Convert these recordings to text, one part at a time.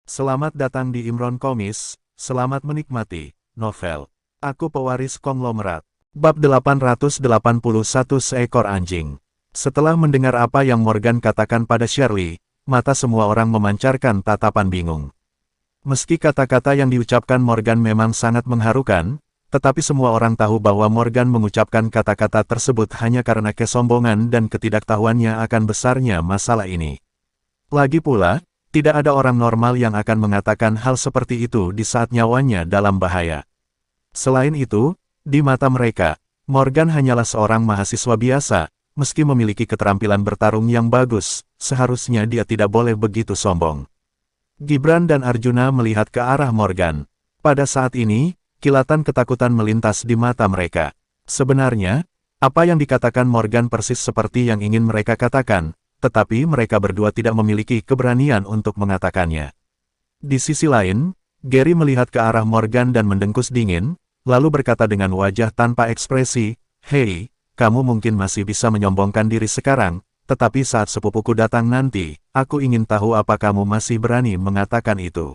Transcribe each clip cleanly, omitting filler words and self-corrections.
Selamat datang di Imron Komis, selamat menikmati novel Aku Pewaris Konglomerat. Bab 881 Seekor Anjing. Setelah mendengar apa yang Morgan katakan pada Shirley, mata semua orang memancarkan tatapan bingung. Meski kata-kata yang diucapkan Morgan memang sangat mengharukan, tetapi semua orang tahu bahwa Morgan mengucapkan kata-kata tersebut hanya karena kesombongan dan ketidaktahuannya akan besarnya masalah ini. Lagi pula, tidak ada orang normal yang akan mengatakan hal seperti itu di saat nyawanya dalam bahaya. Selain itu, di mata mereka, Morgan hanyalah seorang mahasiswa biasa, meski memiliki keterampilan bertarung yang bagus, seharusnya dia tidak boleh begitu sombong. Gibran dan Arjuna melihat ke arah Morgan. Pada saat ini, kilatan ketakutan melintas di mata mereka. Sebenarnya, apa yang dikatakan Morgan persis seperti yang ingin mereka katakan, tetapi mereka berdua tidak memiliki keberanian untuk mengatakannya. Di sisi lain, Gary melihat ke arah Morgan dan mendengkus dingin, lalu berkata dengan wajah tanpa ekspresi, "Hei, kamu mungkin masih bisa menyombongkan diri sekarang, tetapi saat sepupuku datang nanti, aku ingin tahu apa kamu masih berani mengatakan itu."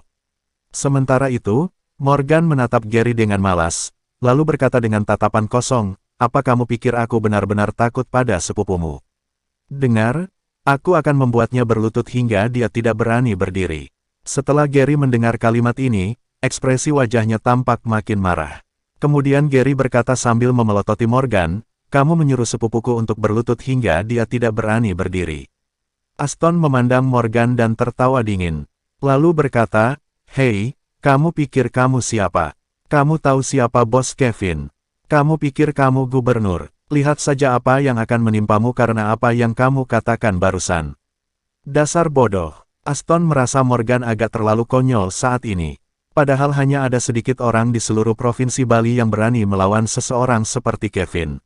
Sementara itu, Morgan menatap Gary dengan malas, lalu berkata dengan tatapan kosong, "Apa kamu pikir aku benar-benar takut pada sepupumu? Dengar, aku akan membuatnya berlutut hingga dia tidak berani berdiri." Setelah Gary mendengar kalimat ini, ekspresi wajahnya tampak makin marah. Kemudian Gary berkata sambil memelototi Morgan, "Kamu menyuruh sepupuku untuk berlutut hingga dia tidak berani berdiri." Aston memandang Morgan dan tertawa dingin. Lalu berkata, "Hei, kamu pikir kamu siapa? Kamu tahu siapa Bos Kevin? Kamu pikir kamu gubernur? Lihat saja apa yang akan menimpamu karena apa yang kamu katakan barusan. Dasar bodoh." Aston merasa Morgan agak terlalu konyol saat ini. Padahal hanya ada sedikit orang di seluruh provinsi Bali yang berani melawan seseorang seperti Kevin.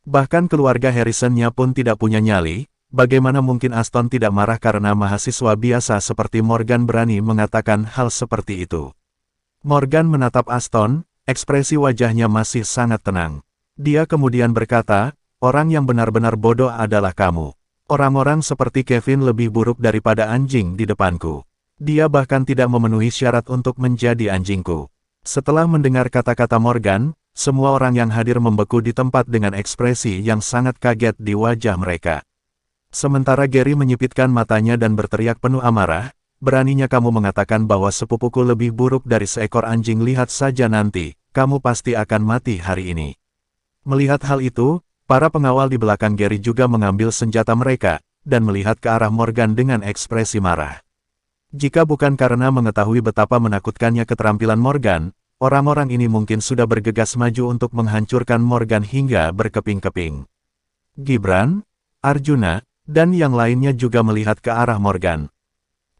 Bahkan keluarga Harrison-nya pun tidak punya nyali, bagaimana mungkin Aston tidak marah karena mahasiswa biasa seperti Morgan berani mengatakan hal seperti itu. Morgan menatap Aston, ekspresi wajahnya masih sangat tenang. Dia kemudian berkata, "Orang yang benar-benar bodoh adalah kamu. Orang-orang seperti Kevin lebih buruk daripada anjing di depanku. Dia bahkan tidak memenuhi syarat untuk menjadi anjingku." Setelah mendengar kata-kata Morgan, semua orang yang hadir membeku di tempat dengan ekspresi yang sangat kaget di wajah mereka. Sementara Gary menyipitkan matanya dan berteriak penuh amarah, "Beraninya kamu mengatakan bahwa sepupuku lebih buruk dari seekor anjing? Lihat saja nanti, kamu pasti akan mati hari ini." Melihat hal itu, para pengawal di belakang Gary juga mengambil senjata mereka, dan melihat ke arah Morgan dengan ekspresi marah. Jika bukan karena mengetahui betapa menakutkannya keterampilan Morgan, orang-orang ini mungkin sudah bergegas maju untuk menghancurkan Morgan hingga berkeping-keping. Gibran, Arjuna, dan yang lainnya juga melihat ke arah Morgan.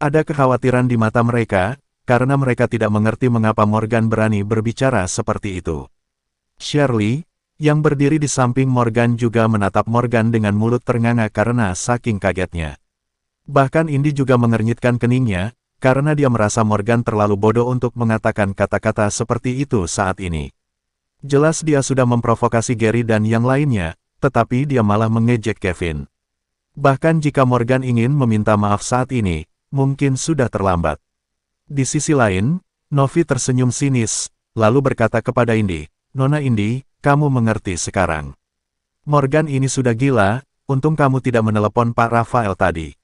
Ada kekhawatiran di mata mereka, karena mereka tidak mengerti mengapa Morgan berani berbicara seperti itu. Shirley, yang berdiri di samping Morgan juga menatap Morgan dengan mulut ternganga karena saking kagetnya. Bahkan Indy juga mengernyitkan keningnya, karena dia merasa Morgan terlalu bodoh untuk mengatakan kata-kata seperti itu saat ini. Jelas dia sudah memprovokasi Gary dan yang lainnya, tetapi dia malah mengejek Kevin. Bahkan jika Morgan ingin meminta maaf saat ini, mungkin sudah terlambat. Di sisi lain, Novi tersenyum sinis, lalu berkata kepada Indy, "Nona Indy, kamu mengerti sekarang. Morgan ini sudah gila, untung kamu tidak menelepon Pak Rafael tadi.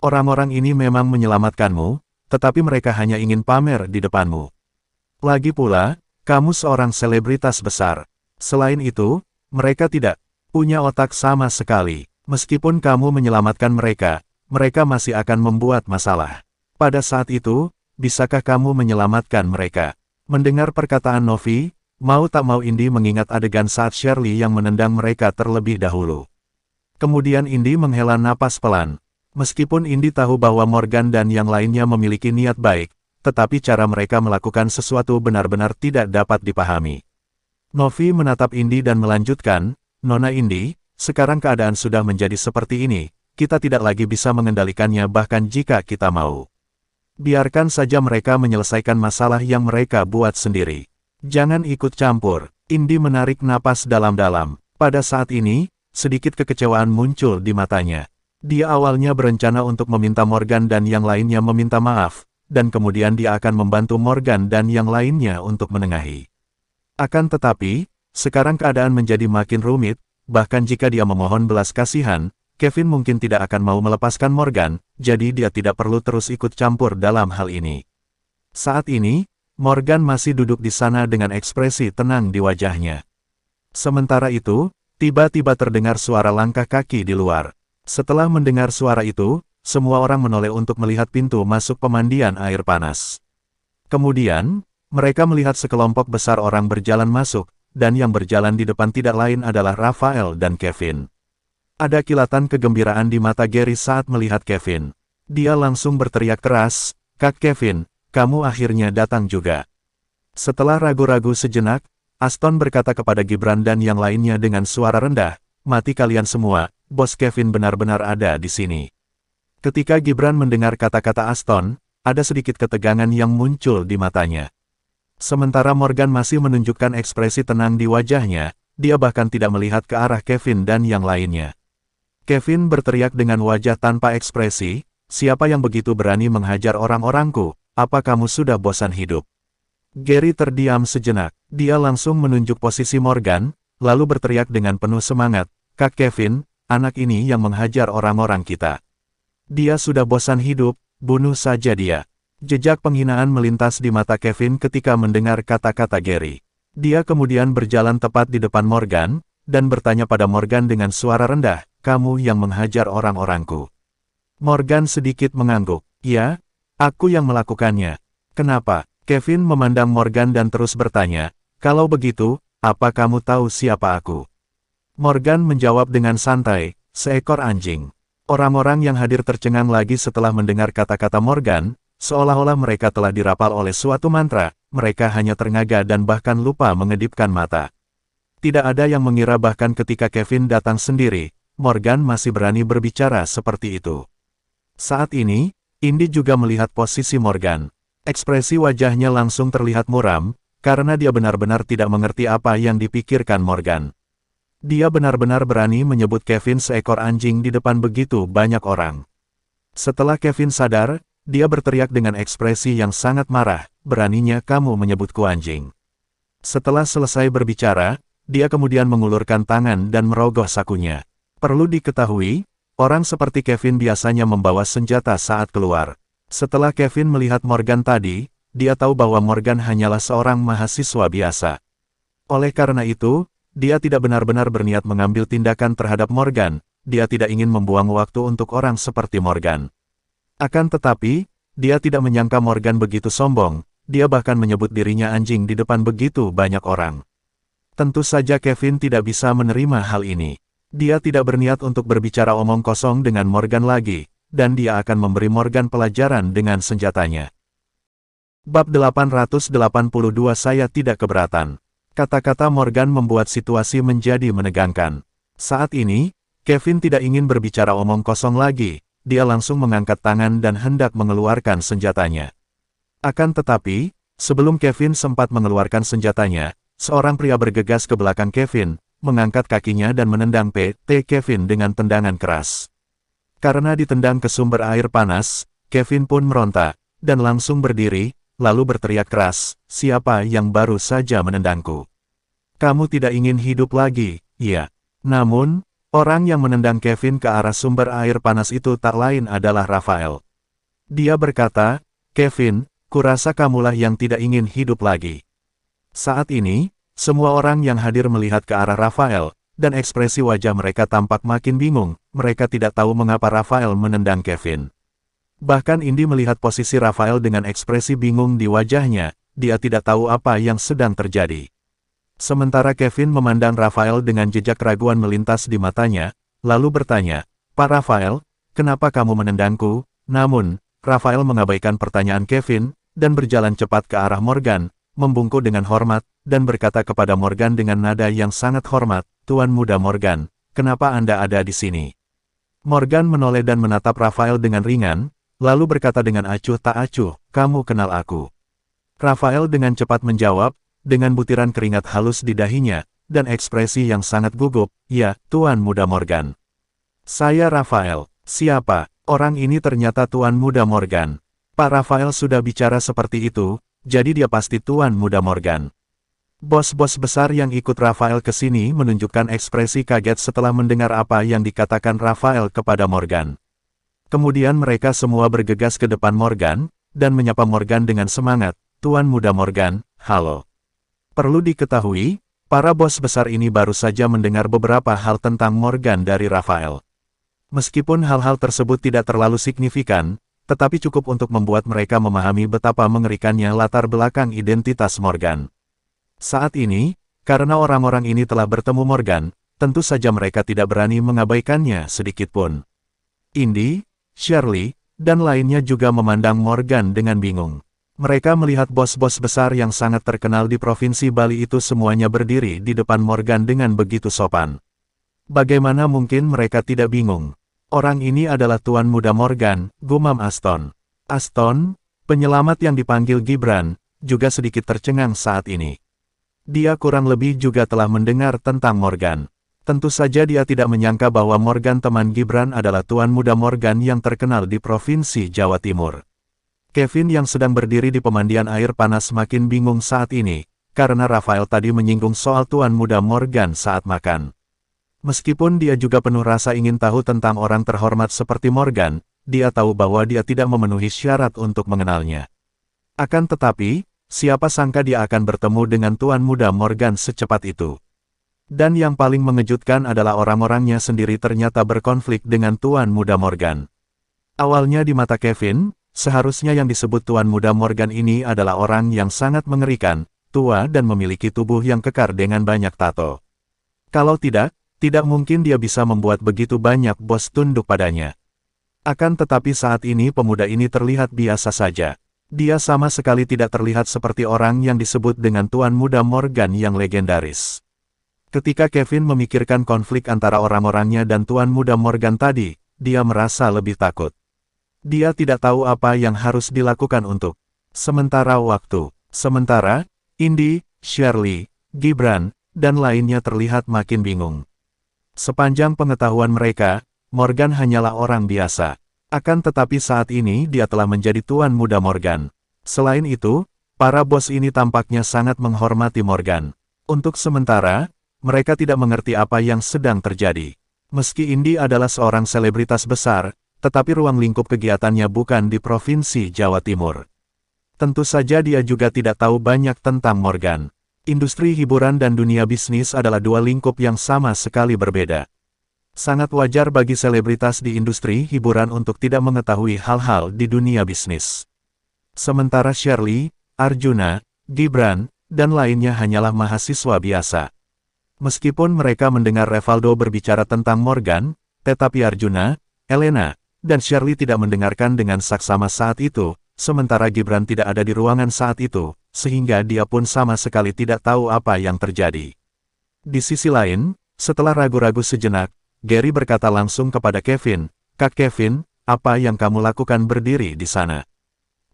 Orang-orang ini memang menyelamatkanmu, tetapi mereka hanya ingin pamer di depanmu. Lagi pula, kamu seorang selebritas besar. Selain itu, mereka tidak punya otak sama sekali. Meskipun kamu menyelamatkan mereka, mereka masih akan membuat masalah. Pada saat itu, bisakah kamu menyelamatkan mereka?" Mendengar perkataan Novi, mau tak mau Indy mengingat adegan saat Shirley yang menendang mereka terlebih dahulu. Kemudian Indy menghela napas pelan. Meskipun Indy tahu bahwa Morgan dan yang lainnya memiliki niat baik, tetapi cara mereka melakukan sesuatu benar-benar tidak dapat dipahami. Novi menatap Indy dan melanjutkan, "Nona Indy, sekarang keadaan sudah menjadi seperti ini, kita tidak lagi bisa mengendalikannya bahkan jika kita mau. Biarkan saja mereka menyelesaikan masalah yang mereka buat sendiri. Jangan ikut campur." Indy menarik napas dalam-dalam. Pada saat ini, sedikit kekecewaan muncul di matanya. Dia awalnya berencana untuk meminta Morgan dan yang lainnya meminta maaf, dan kemudian dia akan membantu Morgan dan yang lainnya untuk menengahi. Akan tetapi, sekarang keadaan menjadi makin rumit, bahkan jika dia memohon belas kasihan, Kevin mungkin tidak akan mau melepaskan Morgan, jadi dia tidak perlu terus ikut campur dalam hal ini. Saat ini, Morgan masih duduk di sana dengan ekspresi tenang di wajahnya. Sementara itu, tiba-tiba terdengar suara langkah kaki di luar. Setelah mendengar suara itu, semua orang menoleh untuk melihat pintu masuk pemandian air panas. Kemudian, mereka melihat sekelompok besar orang berjalan masuk, dan yang berjalan di depan tidak lain adalah Raphael dan Kevin. Ada kilatan kegembiraan di mata Gary saat melihat Kevin. Dia langsung berteriak keras, "Kak Kevin, kamu akhirnya datang juga." Setelah ragu-ragu sejenak, Aston berkata kepada Gibran dan yang lainnya dengan suara rendah, "Mati kalian semua, bos Kevin benar-benar ada di sini." Ketika Gibran mendengar kata-kata Aston, ada sedikit ketegangan yang muncul di matanya. Sementara Morgan masih menunjukkan ekspresi tenang di wajahnya, dia bahkan tidak melihat ke arah Kevin dan yang lainnya. Kevin berteriak dengan wajah tanpa ekspresi, "Siapa yang begitu berani menghajar orang-orangku? Apa kamu sudah bosan hidup?" Gary terdiam sejenak. Dia langsung menunjuk posisi Morgan, lalu berteriak dengan penuh semangat, "Kak Kevin, anak ini yang menghajar orang-orang kita. Dia sudah bosan hidup, bunuh saja dia." Jejak penghinaan melintas di mata Kevin ketika mendengar kata-kata Gary. Dia kemudian berjalan tepat di depan Morgan, dan bertanya pada Morgan dengan suara rendah, "Kamu yang menghajar orang-orangku?" Morgan sedikit mengangguk. "Ya, aku yang melakukannya." "Kenapa?" Kevin memandang Morgan dan terus bertanya, "Kalau begitu, apa kamu tahu siapa aku?" Morgan menjawab dengan santai, "Seekor anjing." Orang-orang yang hadir tercengang lagi setelah mendengar kata-kata Morgan, seolah-olah mereka telah dirapal oleh suatu mantra, mereka hanya ternganga dan bahkan lupa mengedipkan mata. Tidak ada yang mengira bahkan ketika Kevin datang sendiri, Morgan masih berani berbicara seperti itu. Saat ini, Indy juga melihat posisi Morgan. Ekspresi wajahnya langsung terlihat muram, karena dia benar-benar tidak mengerti apa yang dipikirkan Morgan. Dia benar-benar berani menyebut Kevin seekor anjing di depan begitu banyak orang. Setelah Kevin sadar, dia berteriak dengan ekspresi yang sangat marah, "Beraninya kamu menyebutku anjing." Setelah selesai berbicara, dia kemudian mengulurkan tangan dan merogoh sakunya. Perlu diketahui, orang seperti Kevin biasanya membawa senjata saat keluar. Setelah Kevin melihat Morgan tadi, dia tahu bahwa Morgan hanyalah seorang mahasiswa biasa. Oleh karena itu, dia tidak benar-benar berniat mengambil tindakan terhadap Morgan, dia tidak ingin membuang waktu untuk orang seperti Morgan. Akan tetapi, dia tidak menyangka Morgan begitu sombong, dia bahkan menyebut dirinya anjing di depan begitu banyak orang. Tentu saja Kevin tidak bisa menerima hal ini. Dia tidak berniat untuk berbicara omong kosong dengan Morgan lagi, dan dia akan memberi Morgan pelajaran dengan senjatanya. Bab 882 Saya tidak keberatan. Kata-kata Morgan membuat situasi menjadi menegangkan. Saat ini, Kevin tidak ingin berbicara omong kosong lagi, dia langsung mengangkat tangan dan hendak mengeluarkan senjatanya. Akan tetapi, sebelum Kevin sempat mengeluarkan senjatanya, seorang pria bergegas ke belakang Kevin, mengangkat kakinya dan menendang PT Kevin dengan tendangan keras. Karena ditendang ke sumber air panas, Kevin pun meronta, dan langsung berdiri, lalu berteriak keras, "Siapa yang baru saja menendangku? Kamu tidak ingin hidup lagi, iya?" Namun, orang yang menendang Kevin ke arah sumber air panas itu tak lain adalah Raphael. Dia berkata, "Kevin, kurasa kamulah yang tidak ingin hidup lagi." Saat ini, semua orang yang hadir melihat ke arah Raphael, dan ekspresi wajah mereka tampak makin bingung, mereka tidak tahu mengapa Raphael menendang Kevin. Bahkan Indy melihat posisi Raphael dengan ekspresi bingung di wajahnya, dia tidak tahu apa yang sedang terjadi. Sementara Kevin memandang Raphael dengan jejak keraguan melintas di matanya, lalu bertanya, "Pak Raphael, kenapa kamu menendangku?" Namun, Raphael mengabaikan pertanyaan Kevin, dan berjalan cepat ke arah Morgan, membungkuk dengan hormat, dan berkata kepada Morgan dengan nada yang sangat hormat, "Tuan Muda Morgan, kenapa Anda ada di sini?" Morgan menoleh dan menatap Raphael dengan ringan, lalu berkata dengan acuh tak acuh, "Kamu kenal aku?" Raphael dengan cepat menjawab, dengan butiran keringat halus di dahinya, dan ekspresi yang sangat gugup, "Ya, Tuan Muda Morgan." "Saya Raphael." "Siapa?" "Orang ini ternyata Tuan Muda Morgan." Pak Rafael sudah bicara seperti itu, jadi dia pasti Tuan Muda Morgan. Bos-bos besar yang ikut Rafael ke sini menunjukkan ekspresi kaget setelah mendengar apa yang dikatakan Rafael kepada Morgan. Kemudian mereka semua bergegas ke depan Morgan, dan menyapa Morgan dengan semangat, Tuan Muda Morgan, halo. Perlu diketahui, para bos besar ini baru saja mendengar beberapa hal tentang Morgan dari Rafael. Meskipun hal-hal tersebut tidak terlalu signifikan, tetapi cukup untuk membuat mereka memahami betapa mengerikannya latar belakang identitas Morgan. Saat ini, karena orang-orang ini telah bertemu Morgan, tentu saja mereka tidak berani mengabaikannya sedikitpun. Indy, Shirley, dan lainnya juga memandang Morgan dengan bingung. Mereka melihat bos-bos besar yang sangat terkenal di Provinsi Bali itu semuanya berdiri di depan Morgan dengan begitu sopan. Bagaimana mungkin mereka tidak bingung? Orang ini adalah Tuan Muda Morgan, gumam Aston. Aston, penyelamat yang dipanggil Gibran, juga sedikit tercengang saat ini. Dia kurang lebih juga telah mendengar tentang Morgan. Tentu saja dia tidak menyangka bahwa Morgan teman Gibran adalah Tuan Muda Morgan yang terkenal di Provinsi Jawa Timur. Kevin yang sedang berdiri di pemandian air panas makin bingung saat ini, karena Rafael tadi menyinggung soal Tuan Muda Morgan saat makan. Meskipun dia juga penuh rasa ingin tahu tentang orang terhormat seperti Morgan, dia tahu bahwa dia tidak memenuhi syarat untuk mengenalnya. Akan tetapi, siapa sangka dia akan bertemu dengan Tuan Muda Morgan secepat itu. Dan yang paling mengejutkan adalah orang-orangnya sendiri ternyata berkonflik dengan Tuan Muda Morgan. Awalnya di mata Kevin, seharusnya yang disebut Tuan Muda Morgan ini adalah orang yang sangat mengerikan, tua dan memiliki tubuh yang kekar dengan banyak tato. Kalau tidak mungkin dia bisa membuat begitu banyak bos tunduk padanya. Akan tetapi saat ini pemuda ini terlihat biasa saja. Dia sama sekali tidak terlihat seperti orang yang disebut dengan Tuan Muda Morgan yang legendaris. Ketika Kevin memikirkan konflik antara orang-orangnya dan Tuan Muda Morgan tadi, dia merasa lebih takut. Dia tidak tahu apa yang harus dilakukan untuk sementara waktu. Sementara, Indy, Shirley, Gibran, dan lainnya terlihat makin bingung. Sepanjang pengetahuan mereka, Morgan hanyalah orang biasa. Akan tetapi saat ini dia telah menjadi Tuan Muda Morgan. Selain itu, para bos ini tampaknya sangat menghormati Morgan. Untuk sementara, mereka tidak mengerti apa yang sedang terjadi. Meski Indy adalah seorang selebritas besar, tetapi ruang lingkup kegiatannya bukan di Provinsi Jawa Timur. Tentu saja dia juga tidak tahu banyak tentang Morgan. Industri hiburan dan dunia bisnis adalah dua lingkup yang sama sekali berbeda. Sangat wajar bagi selebritas di industri hiburan untuk tidak mengetahui hal-hal di dunia bisnis. Sementara Shirley, Arjuna, Gibran, dan lainnya hanyalah mahasiswa biasa. Meskipun mereka mendengar Revaldo berbicara tentang Morgan, tetapi Arjuna, Elena, dan Shirley tidak mendengarkan dengan saksama saat itu, sementara Gibran tidak ada di ruangan saat itu, sehingga dia pun sama sekali tidak tahu apa yang terjadi. Di sisi lain, setelah ragu-ragu sejenak, Gary berkata langsung kepada Kevin, "Kak Kevin, apa yang kamu lakukan berdiri di sana?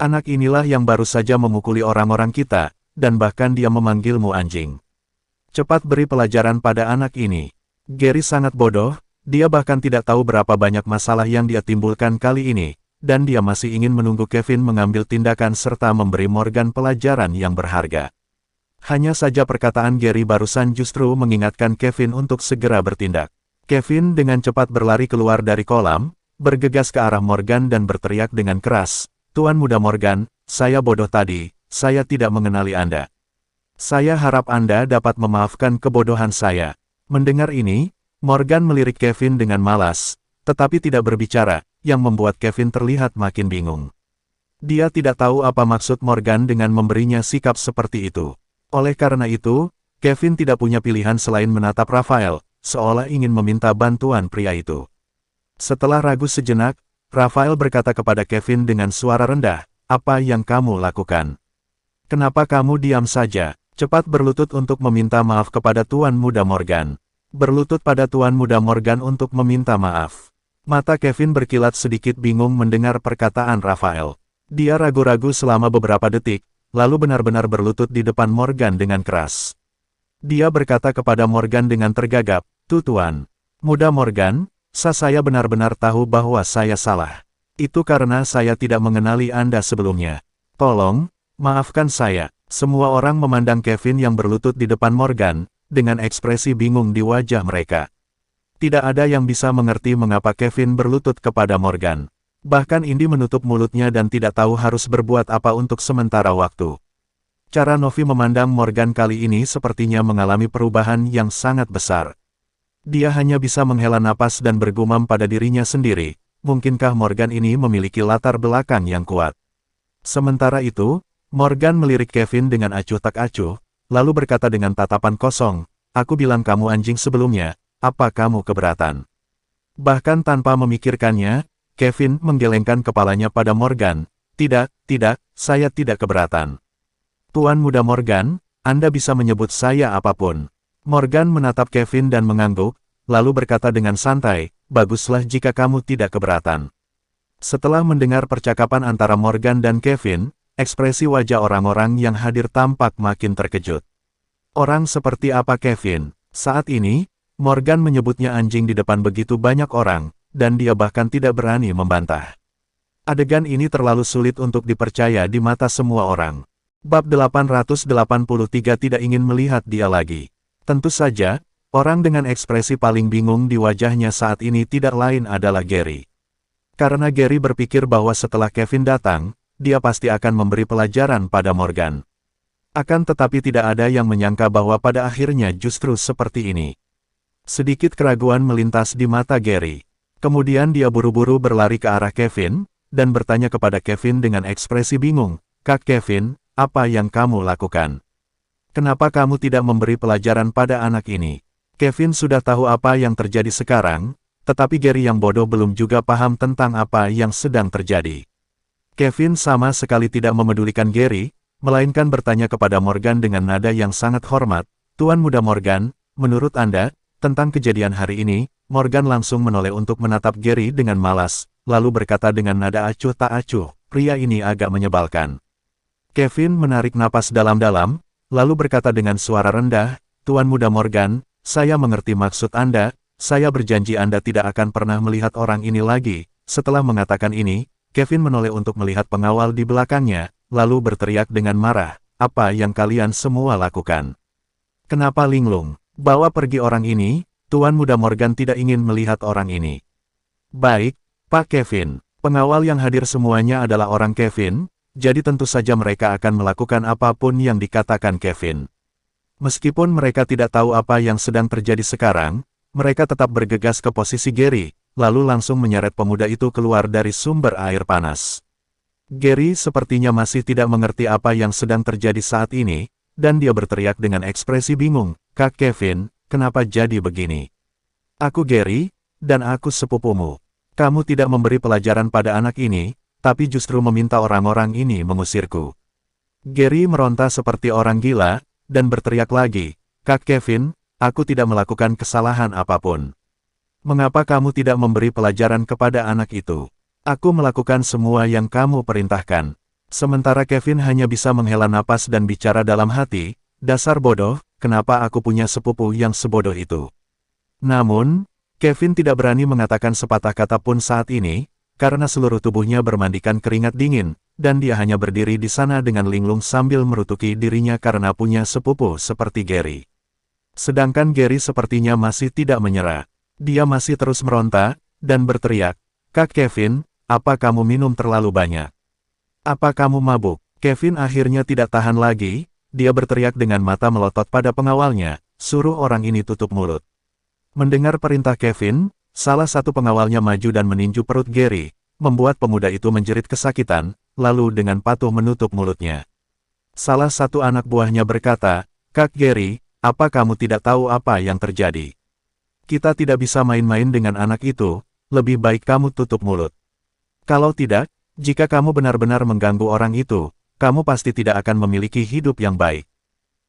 Anak inilah yang baru saja memukuli orang-orang kita, dan bahkan dia memanggilmu anjing. Cepat beri pelajaran pada anak ini." Gary sangat bodoh, dia bahkan tidak tahu berapa banyak masalah yang dia timbulkan kali ini, dan dia masih ingin menunggu Kevin mengambil tindakan serta memberi Morgan pelajaran yang berharga. Hanya saja perkataan Gary barusan justru mengingatkan Kevin untuk segera bertindak. Kevin dengan cepat berlari keluar dari kolam, bergegas ke arah Morgan dan berteriak dengan keras, "Tuan Muda Morgan, saya bodoh tadi, saya tidak mengenali Anda. Saya harap Anda dapat memaafkan kebodohan saya." Mendengar ini, Morgan melirik Kevin dengan malas, tetapi tidak berbicara, yang membuat Kevin terlihat makin bingung. Dia tidak tahu apa maksud Morgan dengan memberinya sikap seperti itu. Oleh karena itu, Kevin tidak punya pilihan selain menatap Rafael, seolah ingin meminta bantuan pria itu. Setelah ragu sejenak, Rafael berkata kepada Kevin dengan suara rendah, "Apa yang kamu lakukan? Kenapa kamu diam saja? Cepat berlutut untuk meminta maaf kepada Tuan Muda Morgan." Berlutut pada Tuan Muda Morgan untuk meminta maaf. Mata Kevin berkilat sedikit bingung mendengar perkataan Rafael. Dia ragu-ragu selama beberapa detik, lalu benar-benar berlutut di depan Morgan dengan keras. Dia berkata kepada Morgan dengan tergagap, "Tuan Muda Morgan, saya benar-benar tahu bahwa saya salah. Itu karena saya tidak mengenali Anda sebelumnya. Tolong, maafkan saya. Semua orang memandang Kevin yang berlutut di depan Morgan, dengan ekspresi bingung di wajah mereka. Tidak ada yang bisa mengerti mengapa Kevin berlutut kepada Morgan. Bahkan Indi menutup mulutnya dan tidak tahu harus berbuat apa untuk sementara waktu. Cara Novi memandang Morgan kali ini sepertinya mengalami perubahan yang sangat besar. Dia hanya bisa menghela napas dan bergumam pada dirinya sendiri, mungkinkah Morgan ini memiliki latar belakang yang kuat? Sementara itu, Morgan melirik Kevin dengan acuh tak acuh, lalu berkata dengan tatapan kosong, "Aku bilang kamu anjing sebelumnya, apa kamu keberatan?" Bahkan tanpa memikirkannya, Kevin menggelengkan kepalanya pada Morgan, "Tidak, tidak, saya tidak keberatan. Tuan Muda Morgan, Anda bisa menyebut saya apapun." Morgan menatap Kevin dan mengangguk, lalu berkata dengan santai, "Baguslah jika kamu tidak keberatan." Setelah mendengar percakapan antara Morgan dan Kevin, ekspresi wajah orang-orang yang hadir tampak makin terkejut. Orang seperti apa Kevin? Saat ini, Morgan menyebutnya anjing di depan begitu banyak orang, dan dia bahkan tidak berani membantah. Adegan ini terlalu sulit untuk dipercaya di mata semua orang. Bab 883 tidak ingin melihat dia lagi. Tentu saja, orang dengan ekspresi paling bingung di wajahnya saat ini tidak lain adalah Gary. Karena Gary berpikir bahwa setelah Kevin datang, dia pasti akan memberi pelajaran pada Morgan. Akan tetapi tidak ada yang menyangka bahwa pada akhirnya justru seperti ini. Sedikit keraguan melintas di mata Gary. Kemudian dia buru-buru berlari ke arah Kevin, dan bertanya kepada Kevin dengan ekspresi bingung, "Kak Kevin, apa yang kamu lakukan? Kenapa kamu tidak memberi pelajaran pada anak ini?" Kevin sudah tahu apa yang terjadi sekarang, tetapi Gary yang bodoh belum juga paham tentang apa yang sedang terjadi. Kevin sama sekali tidak memedulikan Gary, melainkan bertanya kepada Morgan dengan nada yang sangat hormat, "Tuan Muda Morgan, menurut Anda, tentang kejadian hari ini?" Morgan langsung menoleh untuk menatap Gary dengan malas, lalu berkata dengan nada acuh tak acuh, "Pria ini agak menyebalkan." Kevin menarik napas dalam-dalam, lalu berkata dengan suara rendah, "Tuan Muda Morgan, saya mengerti maksud Anda, saya berjanji Anda tidak akan pernah melihat orang ini lagi." Setelah mengatakan ini, Kevin menoleh untuk melihat pengawal di belakangnya, lalu berteriak dengan marah, "Apa yang kalian semua lakukan? Kenapa linglung? Bawa pergi orang ini." Tuan Muda Morgan tidak ingin melihat orang ini. "Baik, Pak Kevin." Pengawal yang hadir semuanya adalah orang Kevin, jadi tentu saja mereka akan melakukan apapun yang dikatakan Kevin. Meskipun mereka tidak tahu apa yang sedang terjadi sekarang, mereka tetap bergegas ke posisi Gary, lalu langsung menyeret pemuda itu keluar dari sumber air panas. Gary sepertinya masih tidak mengerti apa yang sedang terjadi saat ini, dan dia berteriak dengan ekspresi bingung, "Kak Kevin, kenapa jadi begini? Aku Gary, dan aku sepupumu. Kamu tidak memberi pelajaran pada anak ini, tapi justru meminta orang-orang ini mengusirku." Gary meronta seperti orang gila, dan berteriak lagi, "Kak Kevin, aku tidak melakukan kesalahan apapun. Mengapa kamu tidak memberi pelajaran kepada anak itu? Aku melakukan semua yang kamu perintahkan." Sementara Kevin hanya bisa menghela napas dan bicara dalam hati, "Dasar bodoh, kenapa aku punya sepupu yang sebodoh itu?" Namun, Kevin tidak berani mengatakan sepatah kata pun saat ini, karena seluruh tubuhnya bermandikan keringat dingin, dan dia hanya berdiri di sana dengan linglung sambil merutuki dirinya karena punya sepupu seperti Gary. Sedangkan Gary sepertinya masih tidak menyerah. Dia masih terus meronta, dan berteriak, "Kak Kevin, apa kamu minum terlalu banyak? Apa kamu mabuk?" Kevin akhirnya tidak tahan lagi, dia berteriak dengan mata melotot pada pengawalnya, "Suruh orang ini tutup mulut." Mendengar perintah Kevin, salah satu pengawalnya maju dan meninju perut Gary, membuat pemuda itu menjerit kesakitan, lalu dengan patuh menutup mulutnya. Salah satu anak buahnya berkata, "Kak Gary, apa kamu tidak tahu apa yang terjadi? Kita tidak bisa main-main dengan anak itu, lebih baik kamu tutup mulut. Kalau tidak, jika kamu benar-benar mengganggu orang itu, kamu pasti tidak akan memiliki hidup yang baik."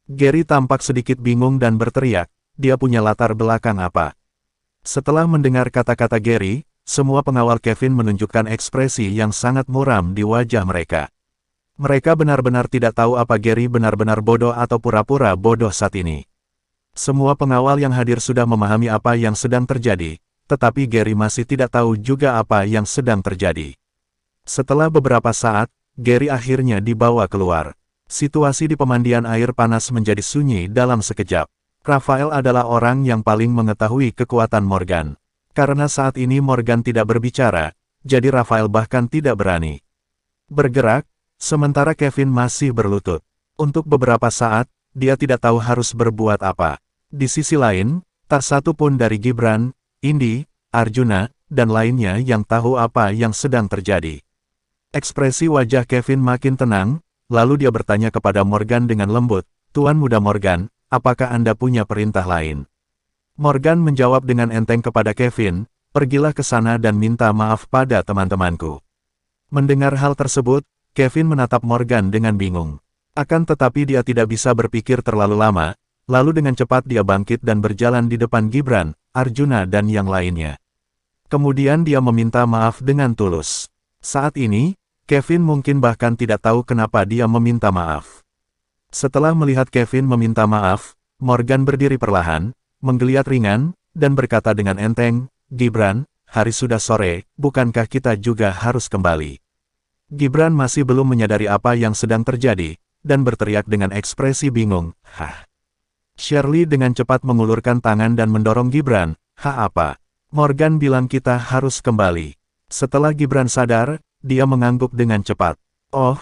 Gary tampak sedikit bingung dan berteriak, dia punya latar belakang apa? Setelah mendengar kata-kata Gary, semua pengawal Kevin menunjukkan ekspresi yang sangat muram di wajah mereka. Mereka benar-benar tidak tahu apa Gary benar-benar bodoh atau pura-pura bodoh saat ini. Semua pengawal yang hadir sudah memahami apa yang sedang terjadi, tetapi Gary masih tidak tahu juga apa yang sedang terjadi. Setelah beberapa saat, Gary akhirnya dibawa keluar. Situasi di pemandian air panas menjadi sunyi dalam sekejap. Raphael adalah orang yang paling mengetahui kekuatan Morgan. Karena saat ini Morgan tidak berbicara, jadi Raphael bahkan tidak berani bergerak, sementara Kevin masih berlutut. Untuk beberapa saat, dia tidak tahu harus berbuat apa. Di sisi lain, tak satu pun dari Gibran, Indi, Arjuna, dan lainnya yang tahu apa yang sedang terjadi. Ekspresi wajah Kevin makin tenang, lalu dia bertanya kepada Morgan dengan lembut, "Tuan Muda Morgan, apakah Anda punya perintah lain?" Morgan menjawab dengan enteng kepada Kevin, "Pergilah ke sana dan minta maaf pada teman-temanku." Mendengar hal tersebut, Kevin menatap Morgan dengan bingung. Akan tetapi dia tidak bisa berpikir terlalu lama, lalu dengan cepat dia bangkit dan berjalan di depan Gibran, Arjuna dan yang lainnya. Kemudian dia meminta maaf dengan tulus. Saat ini, Kevin mungkin bahkan tidak tahu kenapa dia meminta maaf. Setelah melihat Kevin meminta maaf, Morgan berdiri perlahan, menggeliat ringan, dan berkata dengan enteng, "Gibran, hari sudah sore, bukankah kita juga harus kembali?" Gibran masih belum menyadari apa yang sedang terjadi, dan berteriak dengan ekspresi bingung, "Hah?" Shirley dengan cepat mengulurkan tangan dan mendorong Gibran, "Hah apa?" Morgan bilang kita harus kembali. Setelah Gibran sadar, dia mengangguk dengan cepat. "Oh,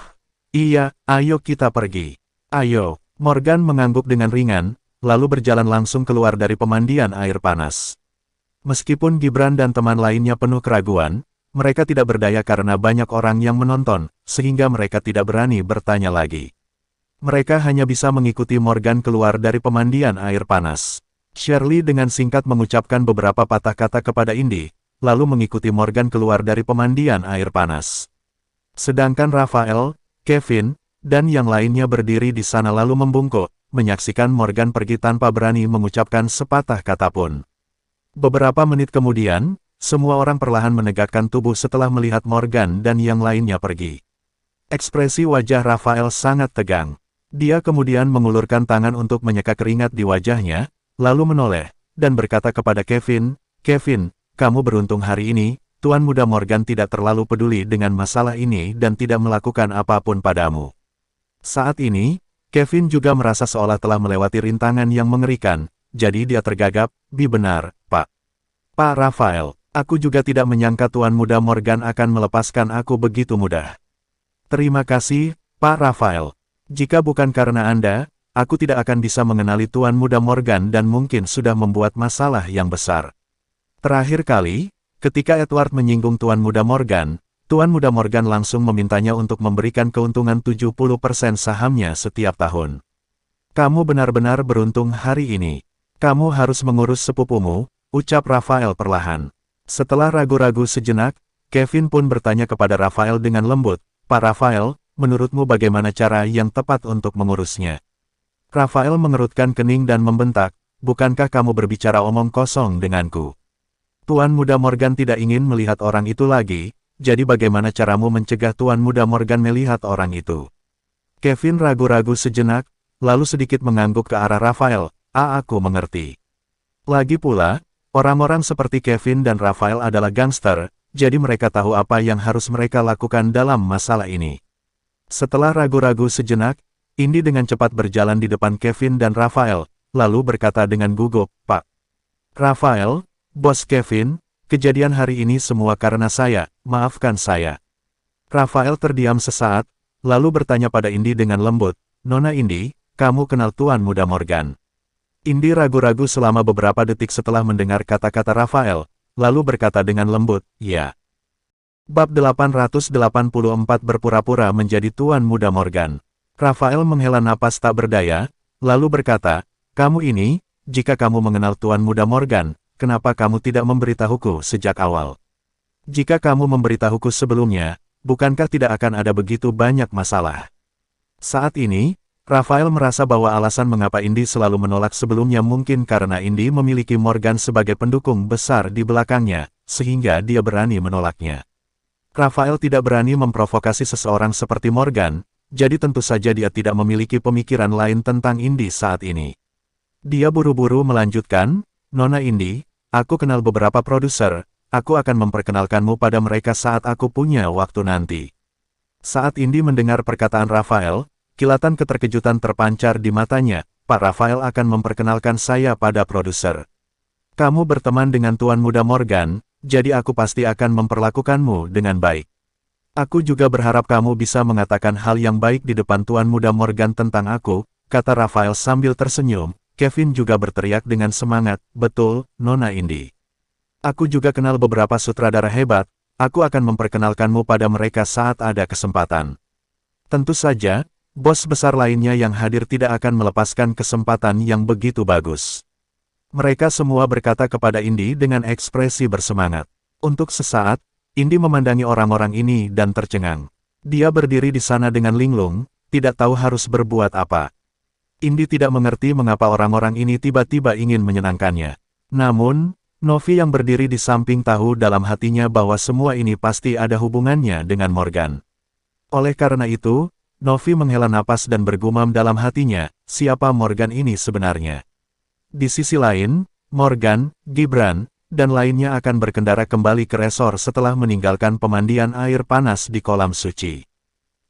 iya, ayo kita pergi. Ayo." Morgan mengangguk dengan ringan, lalu berjalan langsung keluar dari pemandian air panas. Meskipun Gibran dan teman lainnya penuh keraguan, mereka tidak berdaya karena banyak orang yang menonton, sehingga mereka tidak berani bertanya lagi. Mereka hanya bisa mengikuti Morgan keluar dari pemandian air panas. Shirley dengan singkat mengucapkan beberapa patah kata kepada Indi, lalu mengikuti Morgan keluar dari pemandian air panas. Sedangkan Raphael, Kevin, dan yang lainnya berdiri di sana lalu membungkuk, menyaksikan Morgan pergi tanpa berani mengucapkan sepatah kata pun. Beberapa menit kemudian, semua orang perlahan menegakkan tubuh setelah melihat Morgan dan yang lainnya pergi. Ekspresi wajah Raphael sangat tegang. Dia kemudian mengulurkan tangan untuk menyeka keringat di wajahnya, lalu menoleh, dan berkata kepada Kevin, "Kevin, kamu beruntung hari ini, Tuan Muda Morgan tidak terlalu peduli dengan masalah ini dan tidak melakukan apapun padamu." Saat ini, Kevin juga merasa seolah telah melewati rintangan yang mengerikan, jadi dia tergagap, "Benar, Pak. Pak Raphael, aku juga tidak menyangka Tuan Muda Morgan akan melepaskan aku begitu mudah." "Terima kasih, Pak Raphael. Jika bukan karena Anda, aku tidak akan bisa mengenali Tuan Muda Morgan dan mungkin sudah membuat masalah yang besar." Terakhir kali, ketika Edward menyinggung Tuan Muda Morgan, Tuan Muda Morgan langsung memintanya untuk memberikan keuntungan 70% sahamnya setiap tahun. "Kamu benar-benar beruntung hari ini. Kamu harus mengurus sepupumu," ucap Raphael perlahan. Setelah ragu-ragu sejenak, Kevin pun bertanya kepada Raphael dengan lembut, "Pak Raphael, menurutmu bagaimana cara yang tepat untuk mengurusnya?" Raphael mengerutkan kening dan membentak, "Bukankah kamu berbicara omong kosong denganku? Tuan Muda Morgan tidak ingin melihat orang itu lagi, jadi bagaimana caramu mencegah Tuan Muda Morgan melihat orang itu?" Kevin ragu-ragu sejenak, lalu sedikit mengangguk ke arah Raphael, Aku mengerti. Lagi pula, orang-orang seperti Kevin dan Raphael adalah gangster, jadi mereka tahu apa yang harus mereka lakukan dalam masalah ini." Setelah ragu-ragu sejenak, Indi dengan cepat berjalan di depan Kevin dan Raphael, lalu berkata dengan gugup, "Pak Raphael, Bos Kevin, kejadian hari ini semua karena saya, maafkan saya." Raphael terdiam sesaat, lalu bertanya pada Indi dengan lembut, "Nona Indi, kamu kenal Tuan Muda Morgan?" Indi ragu-ragu selama beberapa detik setelah mendengar kata-kata Raphael, lalu berkata dengan lembut, "Ya." Bab 884 berpura-pura menjadi Tuan Muda Morgan. Raphael menghela napas tak berdaya, lalu berkata, "Kamu ini, jika kamu mengenal Tuan Muda Morgan, kenapa kamu tidak memberitahuku sejak awal? Jika kamu memberitahuku sebelumnya, bukankah tidak akan ada begitu banyak masalah?" Saat ini, Raphael merasa bahwa alasan mengapa Indi selalu menolak sebelumnya mungkin karena Indi memiliki Morgan sebagai pendukung besar di belakangnya, sehingga dia berani menolaknya. Raphael tidak berani memprovokasi seseorang seperti Morgan, jadi tentu saja dia tidak memiliki pemikiran lain tentang Indi saat ini. Dia buru-buru melanjutkan, "Nona Indi, aku kenal beberapa produser, aku akan memperkenalkanmu pada mereka saat aku punya waktu nanti. Saat Indi mendengar perkataan Rafael, kilatan keterkejutan terpancar di matanya. Pak Rafael akan memperkenalkan saya pada produser. Kamu berteman dengan Tuan Muda Morgan, jadi aku pasti akan memperlakukanmu dengan baik. Aku juga berharap kamu bisa mengatakan hal yang baik di depan Tuan Muda Morgan tentang aku, kata Rafael sambil tersenyum. Kevin juga berteriak dengan semangat, betul, Nona Indi. Aku juga kenal beberapa sutradara hebat, aku akan memperkenalkanmu pada mereka saat ada kesempatan. Tentu saja, bos besar lainnya yang hadir tidak akan melepaskan kesempatan yang begitu bagus. Mereka semua berkata kepada Indi dengan ekspresi bersemangat. Untuk sesaat, Indi memandangi orang-orang ini dan tercengang. Dia berdiri di sana dengan linglung, tidak tahu harus berbuat apa. Indi tidak mengerti mengapa orang-orang ini tiba-tiba ingin menyenangkannya. Namun, Novi yang berdiri di samping tahu dalam hatinya bahwa semua ini pasti ada hubungannya dengan Morgan. Oleh karena itu, Novi menghela napas dan bergumam dalam hatinya, siapa Morgan ini sebenarnya? Di sisi lain, Morgan, Gibran, dan lainnya akan berkendara kembali ke resor setelah meninggalkan pemandian air panas di kolam suci.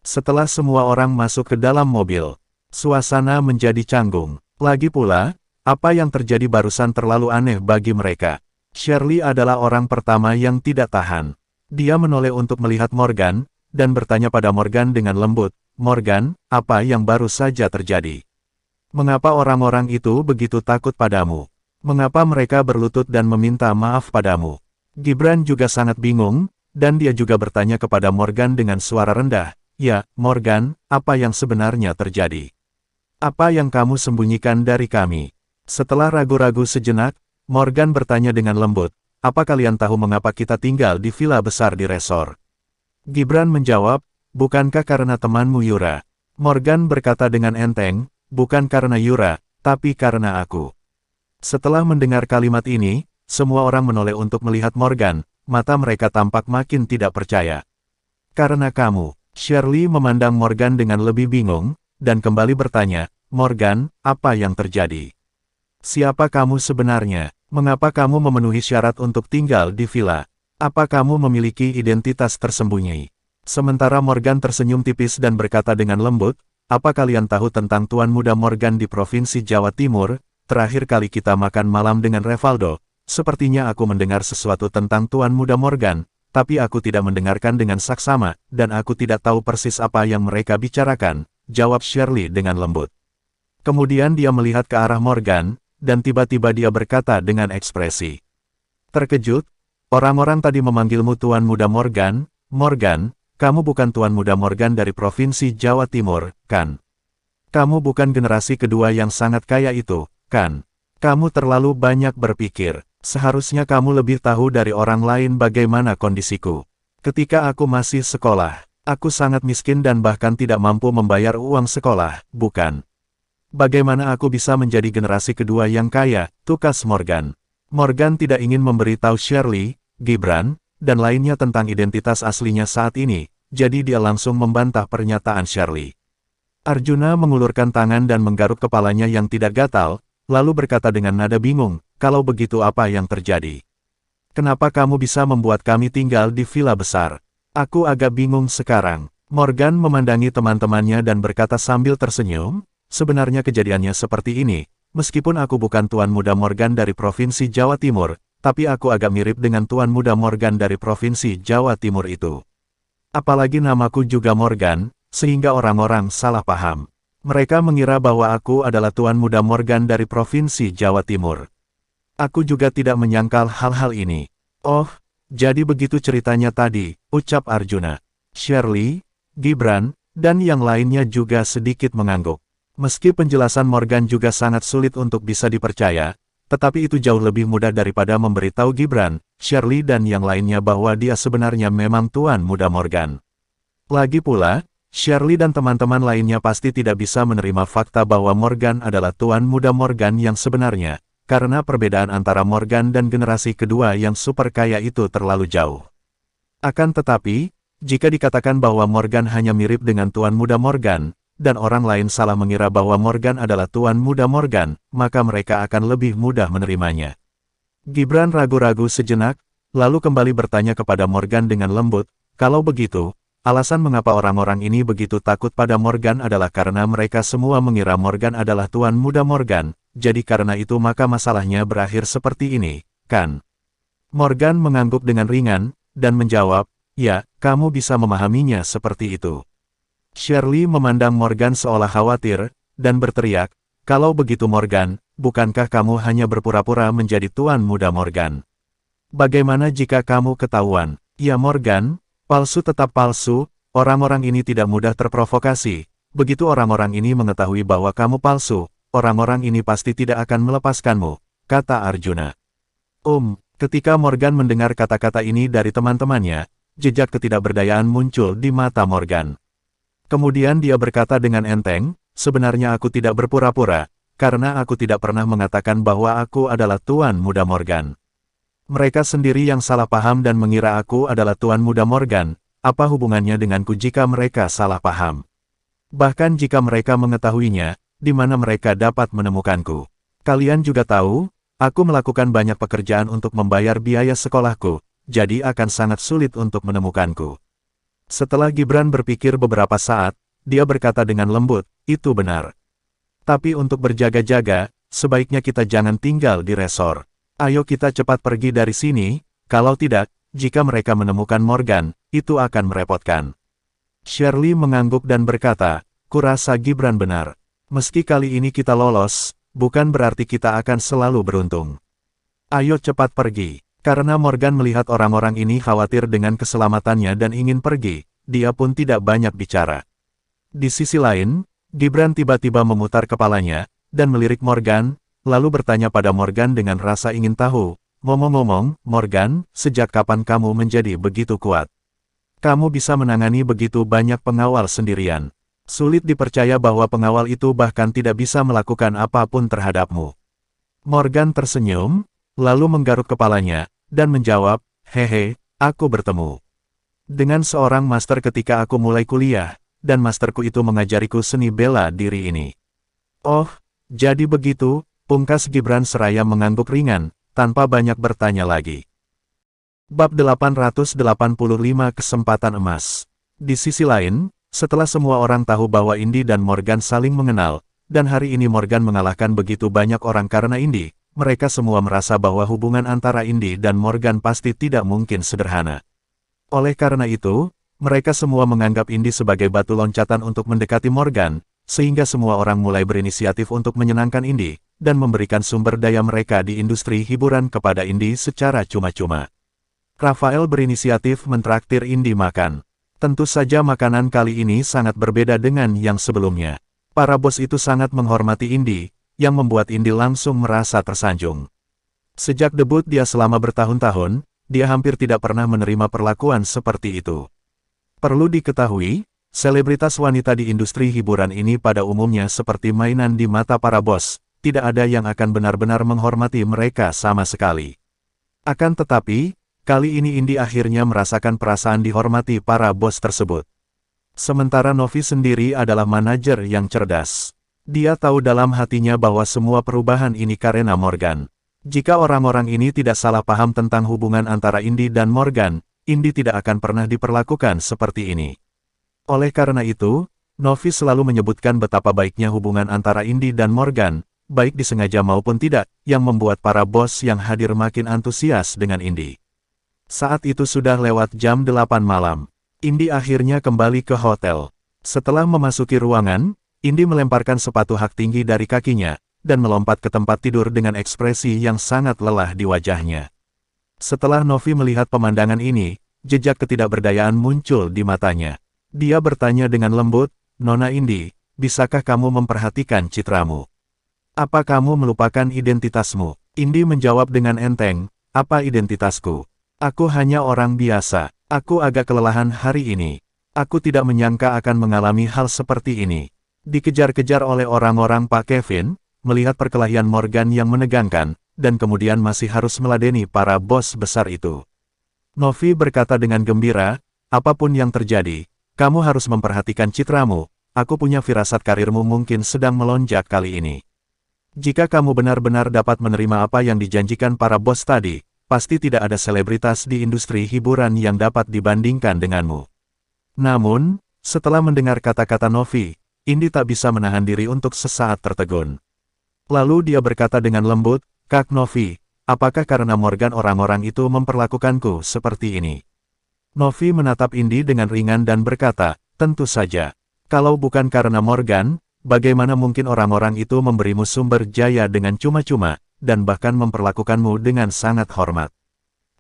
Setelah semua orang masuk ke dalam mobil, suasana menjadi canggung. Lagi pula, apa yang terjadi barusan terlalu aneh bagi mereka. Shirley adalah orang pertama yang tidak tahan. Dia menoleh untuk melihat Morgan, dan bertanya pada Morgan dengan lembut, Morgan, apa yang baru saja terjadi? Mengapa orang-orang itu begitu takut padamu? Mengapa mereka berlutut dan meminta maaf padamu? Gibran juga sangat bingung, dan dia juga bertanya kepada Morgan dengan suara rendah, ya, Morgan, apa yang sebenarnya terjadi? Apa yang kamu sembunyikan dari kami? Setelah ragu-ragu sejenak, Morgan bertanya dengan lembut, apa kalian tahu mengapa kita tinggal di villa besar di resor? Gibran menjawab, bukankah karena temanmu Yura? Morgan berkata dengan enteng, bukan karena Yura, tapi karena aku. Setelah mendengar kalimat ini, semua orang menoleh untuk melihat Morgan, mata mereka tampak makin tidak percaya. Karena kamu, Shirley memandang Morgan dengan lebih bingung, dan kembali bertanya, Morgan, apa yang terjadi? Siapa kamu sebenarnya? Mengapa kamu memenuhi syarat untuk tinggal di villa? Apa kamu memiliki identitas tersembunyi? Sementara Morgan tersenyum tipis dan berkata dengan lembut, apa kalian tahu tentang Tuan Muda Morgan di Provinsi Jawa Timur? Terakhir kali kita makan malam dengan Revaldo, sepertinya aku mendengar sesuatu tentang Tuan Muda Morgan, tapi aku tidak mendengarkan dengan saksama, dan aku tidak tahu persis apa yang mereka bicarakan, jawab Shirley dengan lembut. Kemudian dia melihat ke arah Morgan, dan tiba-tiba dia berkata dengan ekspresi terkejut, orang-orang tadi memanggilmu Tuan Muda Morgan, Morgan, kamu bukan Tuan Muda Morgan dari Provinsi Jawa Timur, kan? Kamu bukan generasi kedua yang sangat kaya itu, kan? Kamu terlalu banyak berpikir. Seharusnya kamu lebih tahu dari orang lain bagaimana kondisiku. Ketika aku masih sekolah, aku sangat miskin dan bahkan tidak mampu membayar uang sekolah, bukan? Bagaimana aku bisa menjadi generasi kedua yang kaya, tukas Morgan. Morgan tidak ingin memberitahu Shirley, Gibran, dan lainnya tentang identitas aslinya saat ini, jadi dia langsung membantah pernyataan Shirley. Arjuna mengulurkan tangan dan menggaruk kepalanya yang tidak gatal, lalu berkata dengan nada bingung, kalau begitu apa yang terjadi? Kenapa kamu bisa membuat kami tinggal di villa besar? Aku agak bingung sekarang. Morgan memandangi teman-temannya dan berkata sambil tersenyum, sebenarnya kejadiannya seperti ini, meskipun aku bukan Tuan Muda Morgan dari Provinsi Jawa Timur, tapi aku agak mirip dengan Tuan Muda Morgan dari Provinsi Jawa Timur itu. Apalagi namaku juga Morgan, sehingga orang-orang salah paham. Mereka mengira bahwa aku adalah Tuan Muda Morgan dari Provinsi Jawa Timur. Aku juga tidak menyangkal hal-hal ini. Oh, jadi begitu ceritanya tadi, ucap Arjuna. Shirley, Gibran, dan yang lainnya juga sedikit mengangguk. Meski penjelasan Morgan juga sangat sulit untuk bisa dipercaya, tetapi itu jauh lebih mudah daripada memberitahu Gibran, Shirley dan yang lainnya bahwa dia sebenarnya memang Tuan Muda Morgan. Lagi pula, Shirley dan teman-teman lainnya pasti tidak bisa menerima fakta bahwa Morgan adalah Tuan Muda Morgan yang sebenarnya, karena perbedaan antara Morgan dan generasi kedua yang super kaya itu terlalu jauh. Akan tetapi, jika dikatakan bahwa Morgan hanya mirip dengan Tuan Muda Morgan, dan orang lain salah mengira bahwa Morgan adalah Tuan Muda Morgan, maka mereka akan lebih mudah menerimanya. Gibran ragu-ragu sejenak, lalu kembali bertanya kepada Morgan dengan lembut, kalau begitu, alasan mengapa orang-orang ini begitu takut pada Morgan adalah karena mereka semua mengira Morgan adalah Tuan Muda Morgan, jadi karena itu maka masalahnya berakhir seperti ini, kan? Morgan mengangguk dengan ringan, dan menjawab, ya, kamu bisa memahaminya seperti itu. Shirley memandang Morgan seolah khawatir, dan berteriak, kalau begitu Morgan, bukankah kamu hanya berpura-pura menjadi Tuan Muda Morgan? Bagaimana jika kamu ketahuan? Ya Morgan, palsu tetap palsu, orang-orang ini tidak mudah terprovokasi. Begitu orang-orang ini mengetahui bahwa kamu palsu, orang-orang ini pasti tidak akan melepaskanmu, kata Arjuna. Ketika Morgan mendengar kata-kata ini dari teman-temannya, jejak ketidakberdayaan muncul di mata Morgan. Kemudian dia berkata dengan enteng, sebenarnya aku tidak berpura-pura, karena aku tidak pernah mengatakan bahwa aku adalah Tuan Muda Morgan. Mereka sendiri yang salah paham dan mengira aku adalah Tuan Muda Morgan, apa hubungannya denganku jika mereka salah paham? Bahkan jika mereka mengetahuinya, di mana mereka dapat menemukanku? Kalian juga tahu, aku melakukan banyak pekerjaan untuk membayar biaya sekolahku, jadi akan sangat sulit untuk menemukanku. Setelah Gibran berpikir beberapa saat, dia berkata dengan lembut, itu benar. Tapi untuk berjaga-jaga, sebaiknya kita jangan tinggal di resor. Ayo kita cepat pergi dari sini, kalau tidak, jika mereka menemukan Morgan, itu akan merepotkan. Shirley mengangguk dan berkata, kurasa Gibran benar. Meski kali ini kita lolos, bukan berarti kita akan selalu beruntung. Ayo cepat pergi. Karena Morgan melihat orang-orang ini khawatir dengan keselamatannya dan ingin pergi, dia pun tidak banyak bicara. Di sisi lain, Gibran tiba-tiba memutar kepalanya, dan melirik Morgan, lalu bertanya pada Morgan dengan rasa ingin tahu, ngomong-ngomong, Morgan, sejak kapan kamu menjadi begitu kuat? Kamu bisa menangani begitu banyak pengawal sendirian. Sulit dipercaya bahwa pengawal itu bahkan tidak bisa melakukan apapun terhadapmu. Morgan tersenyum, lalu menggaruk kepalanya, dan menjawab, hehe, aku bertemu dengan seorang master ketika aku mulai kuliah, dan masterku itu mengajariku seni bela diri ini. Oh, jadi begitu? Pungkas Gibran seraya mengangguk ringan, tanpa banyak bertanya lagi. Bab 885 Kesempatan Emas. Di sisi lain, setelah semua orang tahu bahwa Indi dan Morgan saling mengenal, dan hari ini Morgan mengalahkan begitu banyak orang karena Indi, mereka semua merasa bahwa hubungan antara Indi dan Morgan pasti tidak mungkin sederhana. Oleh karena itu, mereka semua menganggap Indi sebagai batu loncatan untuk mendekati Morgan, sehingga semua orang mulai berinisiatif untuk menyenangkan Indi, dan memberikan sumber daya mereka di industri hiburan kepada Indi secara cuma-cuma. Rafael berinisiatif mentraktir Indi makan. Tentu saja makanan kali ini sangat berbeda dengan yang sebelumnya. Para bos itu sangat menghormati Indi, yang membuat Indi langsung merasa tersanjung. Sejak debut dia selama bertahun-tahun, dia hampir tidak pernah menerima perlakuan seperti itu. Perlu diketahui, selebritas wanita di industri hiburan ini pada umumnya seperti mainan di mata para bos, tidak ada yang akan benar-benar menghormati mereka sama sekali. Akan tetapi, kali ini Indi akhirnya merasakan perasaan dihormati para bos tersebut. Sementara Novi sendiri adalah manajer yang cerdas. Dia tahu dalam hatinya bahwa semua perubahan ini karena Morgan. Jika orang-orang ini tidak salah paham tentang hubungan antara Indi dan Morgan, Indi tidak akan pernah diperlakukan seperti ini. Oleh karena itu, Novi selalu menyebutkan betapa baiknya hubungan antara Indi dan Morgan, baik disengaja maupun tidak, yang membuat para bos yang hadir makin antusias dengan Indi. Saat itu sudah lewat jam 8 malam. Indi akhirnya kembali ke hotel. Setelah memasuki ruangan, Indi melemparkan sepatu hak tinggi dari kakinya, dan melompat ke tempat tidur dengan ekspresi yang sangat lelah di wajahnya. Setelah Novi melihat pemandangan ini, jejak ketidakberdayaan muncul di matanya. Dia bertanya dengan lembut, Nona Indi, bisakah kamu memperhatikan citramu? Apa kamu melupakan identitasmu? Indi menjawab dengan enteng, apa identitasku? Aku hanya orang biasa. Aku agak kelelahan hari ini. Aku tidak menyangka akan mengalami hal seperti ini. Dikejar-kejar oleh orang-orang Pak Kevin, melihat perkelahian Morgan yang menegangkan, dan kemudian masih harus meladeni para bos besar itu. Novi berkata dengan gembira, apapun yang terjadi, kamu harus memperhatikan citramu, aku punya firasat karirmu mungkin sedang melonjak kali ini. Jika kamu benar-benar dapat menerima apa yang dijanjikan para bos tadi, pasti tidak ada selebritas di industri hiburan yang dapat dibandingkan denganmu. Namun, setelah mendengar kata-kata Novi, Indi tak bisa menahan diri untuk sesaat tertegun. Lalu dia berkata dengan lembut, "Kak Novi, apakah karena Morgan orang-orang itu memperlakukanku seperti ini?" Novi menatap Indi dengan ringan dan berkata, "Tentu saja. Kalau bukan karena Morgan, bagaimana mungkin orang-orang itu memberimu sumber jaya dengan cuma-cuma, dan bahkan memperlakukanmu dengan sangat hormat."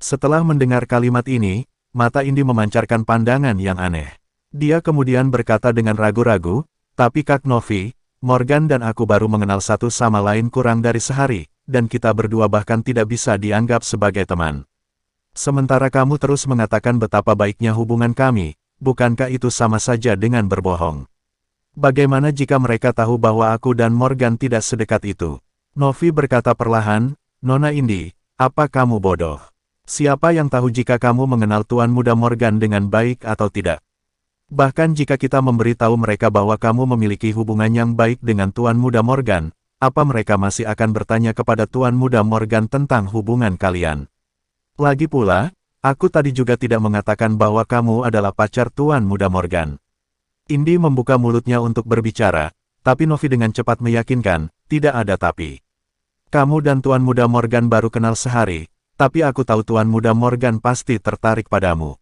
Setelah mendengar kalimat ini, mata Indi memancarkan pandangan yang aneh. Dia kemudian berkata dengan ragu-ragu, "Tapi Kak Novi, Morgan dan aku baru mengenal satu sama lain kurang dari sehari, dan kita berdua bahkan tidak bisa dianggap sebagai teman. Sementara kamu terus mengatakan betapa baiknya hubungan kami, bukankah itu sama saja dengan berbohong? Bagaimana jika mereka tahu bahwa aku dan Morgan tidak sedekat itu?" Novi berkata perlahan, "Nona Indi, apa kamu bodoh? Siapa yang tahu jika kamu mengenal Tuan Muda Morgan dengan baik atau tidak? Bahkan jika kita memberitahu mereka bahwa kamu memiliki hubungan yang baik dengan Tuan Muda Morgan, apa mereka masih akan bertanya kepada Tuan Muda Morgan tentang hubungan kalian? Lagi pula, aku tadi juga tidak mengatakan bahwa kamu adalah pacar Tuan Muda Morgan." Indi membuka mulutnya untuk berbicara, tapi Novi dengan cepat meyakinkan, "Tidak ada tapi. Kamu dan Tuan Muda Morgan baru kenal sehari, tapi aku tahu Tuan Muda Morgan pasti tertarik padamu.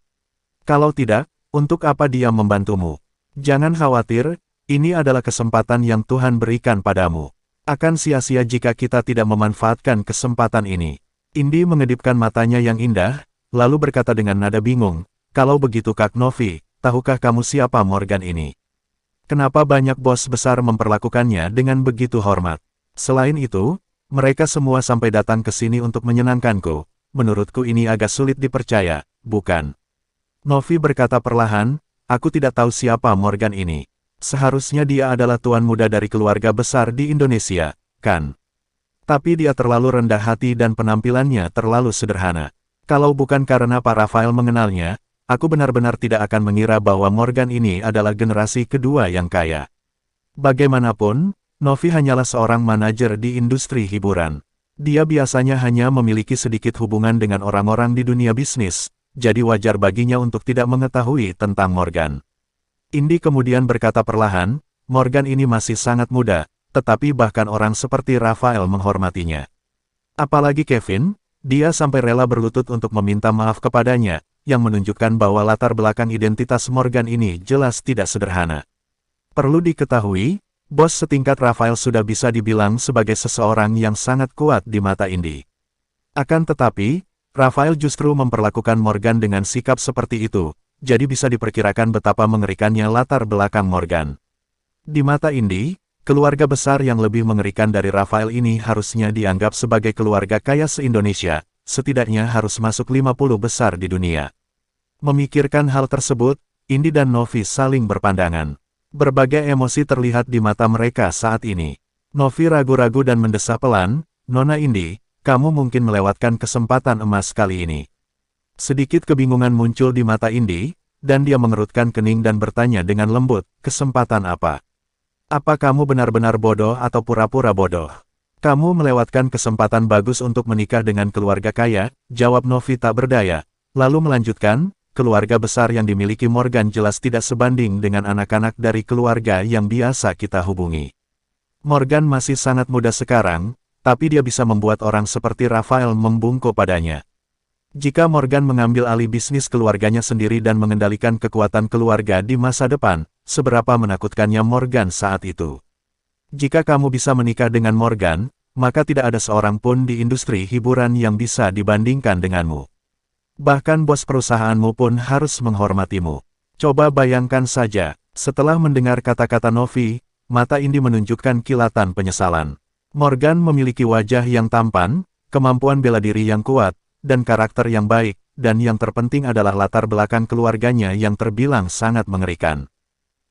Kalau tidak, untuk apa dia membantumu? Jangan khawatir, ini adalah kesempatan yang Tuhan berikan padamu. Akan sia-sia jika kita tidak memanfaatkan kesempatan ini." Indi mengedipkan matanya yang indah, lalu berkata dengan nada bingung, "Kalau begitu Kak Novi, tahukah kamu siapa Morgan ini? Kenapa banyak bos besar memperlakukannya dengan begitu hormat? Selain itu, mereka semua sampai datang ke sini untuk menyenangkanku. Menurutku ini agak sulit dipercaya, bukan?" Novi berkata perlahan, "Aku tidak tahu siapa Morgan ini. Seharusnya dia adalah tuan muda dari keluarga besar di Indonesia, kan? Tapi dia terlalu rendah hati dan penampilannya terlalu sederhana. Kalau bukan karena Pak Rafael mengenalnya, aku benar-benar tidak akan mengira bahwa Morgan ini adalah generasi kedua yang kaya." Bagaimanapun, Novi hanyalah seorang manajer di industri hiburan. Dia biasanya hanya memiliki sedikit hubungan dengan orang-orang di dunia bisnis, jadi wajar baginya untuk tidak mengetahui tentang Morgan. Indi kemudian berkata perlahan, "Morgan ini masih sangat muda, tetapi bahkan orang seperti Rafael menghormatinya. Apalagi Kevin, dia sampai rela berlutut untuk meminta maaf kepadanya, yang menunjukkan bahwa latar belakang identitas Morgan ini jelas tidak sederhana. Perlu diketahui, bos setingkat Rafael sudah bisa dibilang sebagai seseorang yang sangat kuat di mata Indi. Akan tetapi, Rafael justru memperlakukan Morgan dengan sikap seperti itu, jadi bisa diperkirakan betapa mengerikannya latar belakang Morgan. Di mata Indi, keluarga besar yang lebih mengerikan dari Rafael ini harusnya dianggap sebagai keluarga kaya se-Indonesia, setidaknya harus masuk 50 besar di dunia. Memikirkan hal tersebut, Indi dan Novi saling berpandangan. Berbagai emosi terlihat di mata mereka saat ini. Novi ragu-ragu dan mendesah pelan, "Nona Indi, kamu mungkin melewatkan kesempatan emas kali ini." Sedikit kebingungan muncul di mata Indi, dan dia mengerutkan kening dan bertanya dengan lembut, "Kesempatan apa? Apa kamu benar-benar bodoh atau pura-pura bodoh? Kamu melewatkan kesempatan bagus untuk menikah dengan keluarga kaya," jawab Novi tak berdaya, lalu melanjutkan, "Keluarga besar yang dimiliki Morgan jelas tidak sebanding dengan anak-anak dari keluarga yang biasa kita hubungi. Morgan masih sangat muda sekarang, tapi dia bisa membuat orang seperti Rafael membungkuk padanya. Jika Morgan mengambil alih bisnis keluarganya sendiri dan mengendalikan kekuatan keluarga di masa depan, seberapa menakutkannya Morgan saat itu. Jika kamu bisa menikah dengan Morgan, maka tidak ada seorang pun di industri hiburan yang bisa dibandingkan denganmu. Bahkan bos perusahaanmu pun harus menghormatimu. Coba bayangkan saja." Setelah mendengar kata-kata Novi, mata Indi menunjukkan kilatan penyesalan. Morgan memiliki wajah yang tampan, kemampuan bela diri yang kuat, dan karakter yang baik, dan yang terpenting adalah latar belakang keluarganya yang terbilang sangat mengerikan.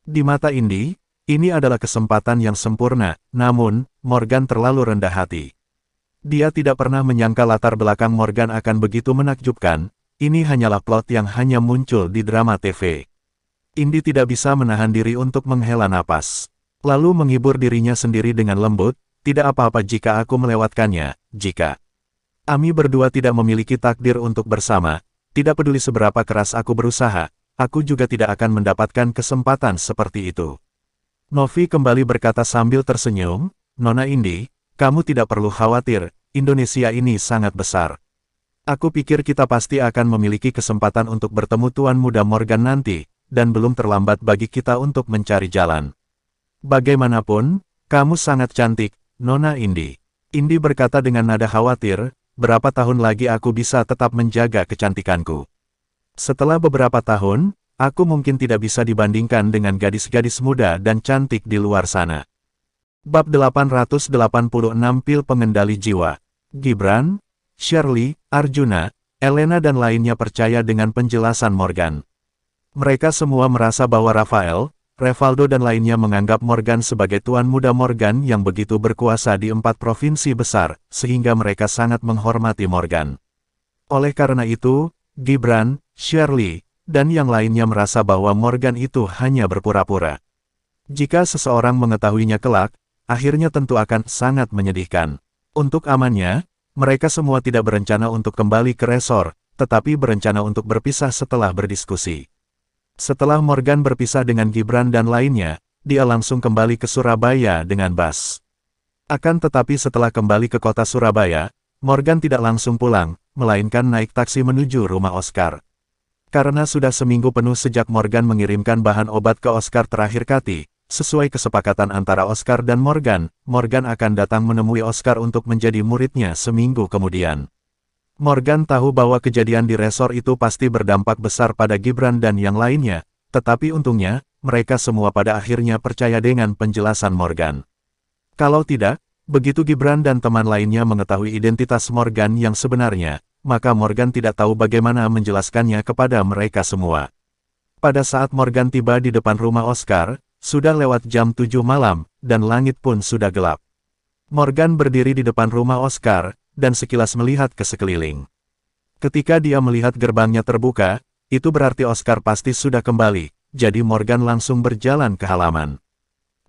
Di mata Indi, ini adalah kesempatan yang sempurna, namun, Morgan terlalu rendah hati. Dia tidak pernah menyangka latar belakang Morgan akan begitu menakjubkan, ini hanyalah plot yang hanya muncul di drama TV. Indi tidak bisa menahan diri untuk menghela napas. Lalu menghibur dirinya sendiri dengan lembut, "Tidak apa-apa jika aku melewatkannya, jika Kami berdua tidak memiliki takdir untuk bersama, tidak peduli seberapa keras aku berusaha, aku juga tidak akan mendapatkan kesempatan seperti itu. Novi kembali berkata sambil tersenyum, Nona Indi, kamu tidak perlu khawatir, Indonesia ini sangat besar. Aku pikir kita pasti akan memiliki kesempatan untuk bertemu Tuan Muda Morgan nanti, dan belum terlambat bagi kita untuk mencari jalan. Bagaimanapun, kamu sangat cantik, Nona Indi. Indi berkata dengan nada khawatir, berapa tahun lagi aku bisa tetap menjaga kecantikanku? Setelah beberapa tahun, aku mungkin tidak bisa dibandingkan dengan gadis-gadis muda dan cantik di luar sana. Bab 886 Pil Pengendali Jiwa. Gibran, Shirley, Arjuna, Elena dan lainnya percaya dengan penjelasan Morgan. Mereka semua merasa bahwa Rafael, Revaldo dan lainnya menganggap Morgan sebagai Tuan Muda Morgan yang begitu berkuasa di 4 provinsi besar, sehingga mereka sangat menghormati Morgan. Oleh karena itu, Gibran, Shirley, dan yang lainnya merasa bahwa Morgan itu hanya berpura-pura. Jika seseorang mengetahuinya kelak, akhirnya tentu akan sangat menyedihkan. Untuk amannya, mereka semua tidak berencana untuk kembali ke resor, tetapi berencana untuk berpisah setelah berdiskusi. Setelah Morgan berpisah dengan Gibran dan lainnya, dia langsung kembali ke Surabaya dengan bus. Akan tetapi setelah kembali ke kota Surabaya, Morgan tidak langsung pulang, melainkan naik taksi menuju rumah Oscar. Karena sudah seminggu penuh sejak Morgan mengirimkan bahan obat ke Oscar terakhir kali, sesuai kesepakatan antara Oscar dan Morgan, Morgan akan datang menemui Oscar untuk menjadi muridnya seminggu kemudian. Morgan tahu bahwa kejadian di resor itu pasti berdampak besar pada Gibran dan yang lainnya, tetapi untungnya, mereka semua pada akhirnya percaya dengan penjelasan Morgan. Kalau tidak, begitu Gibran dan teman lainnya mengetahui identitas Morgan yang sebenarnya, maka Morgan tidak tahu bagaimana menjelaskannya kepada mereka semua. Pada saat Morgan tiba di depan rumah Oscar, sudah lewat jam 7 malam, dan langit pun sudah gelap. Morgan berdiri di depan rumah Oscar, dan sekilas melihat ke sekeliling. Ketika dia melihat gerbangnya terbuka, itu berarti Oscar pasti sudah kembali, jadi Morgan langsung berjalan ke halaman.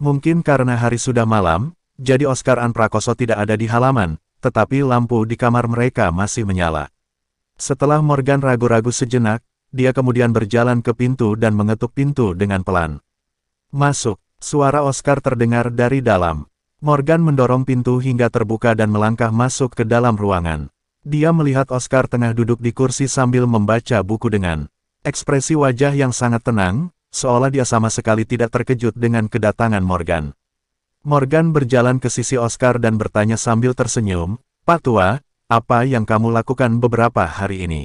Mungkin karena hari sudah malam, jadi Oscar dan Prakoso tidak ada di halaman, tetapi lampu di kamar mereka masih menyala. Setelah Morgan ragu-ragu sejenak, dia kemudian berjalan ke pintu dan mengetuk pintu dengan pelan. Masuk, suara Oscar terdengar dari dalam. Morgan mendorong pintu hingga terbuka dan melangkah masuk ke dalam ruangan. Dia melihat Oscar tengah duduk di kursi sambil membaca buku dengan ekspresi wajah yang sangat tenang, seolah dia sama sekali tidak terkejut dengan kedatangan Morgan. Morgan berjalan ke sisi Oscar dan bertanya sambil tersenyum, "Pak Tua, apa yang kamu lakukan beberapa hari ini?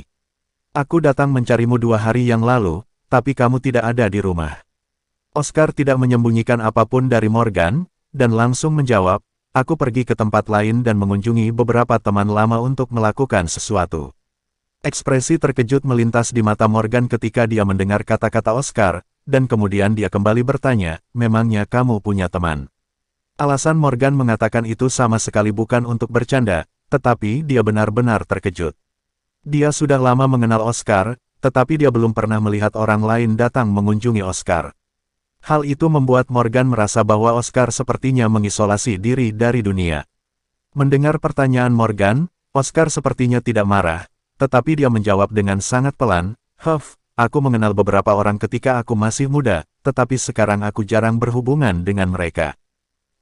Aku datang mencarimu 2 hari yang lalu, tapi kamu tidak ada di rumah." Oscar tidak menyembunyikan apapun dari Morgan, dan langsung menjawab, "Aku pergi ke tempat lain dan mengunjungi beberapa teman lama untuk melakukan sesuatu." Ekspresi terkejut melintas di mata Morgan ketika dia mendengar kata-kata Oscar, dan kemudian dia kembali bertanya, "Memangnya kamu punya teman?" Alasan Morgan mengatakan itu sama sekali bukan untuk bercanda, tetapi dia benar-benar terkejut. Dia sudah lama mengenal Oscar, tetapi dia belum pernah melihat orang lain datang mengunjungi Oscar. Hal itu membuat Morgan merasa bahwa Oscar sepertinya mengisolasi diri dari dunia. Mendengar pertanyaan Morgan, Oscar sepertinya tidak marah, tetapi dia menjawab dengan sangat pelan, aku mengenal beberapa orang ketika aku masih muda, tetapi sekarang aku jarang berhubungan dengan mereka."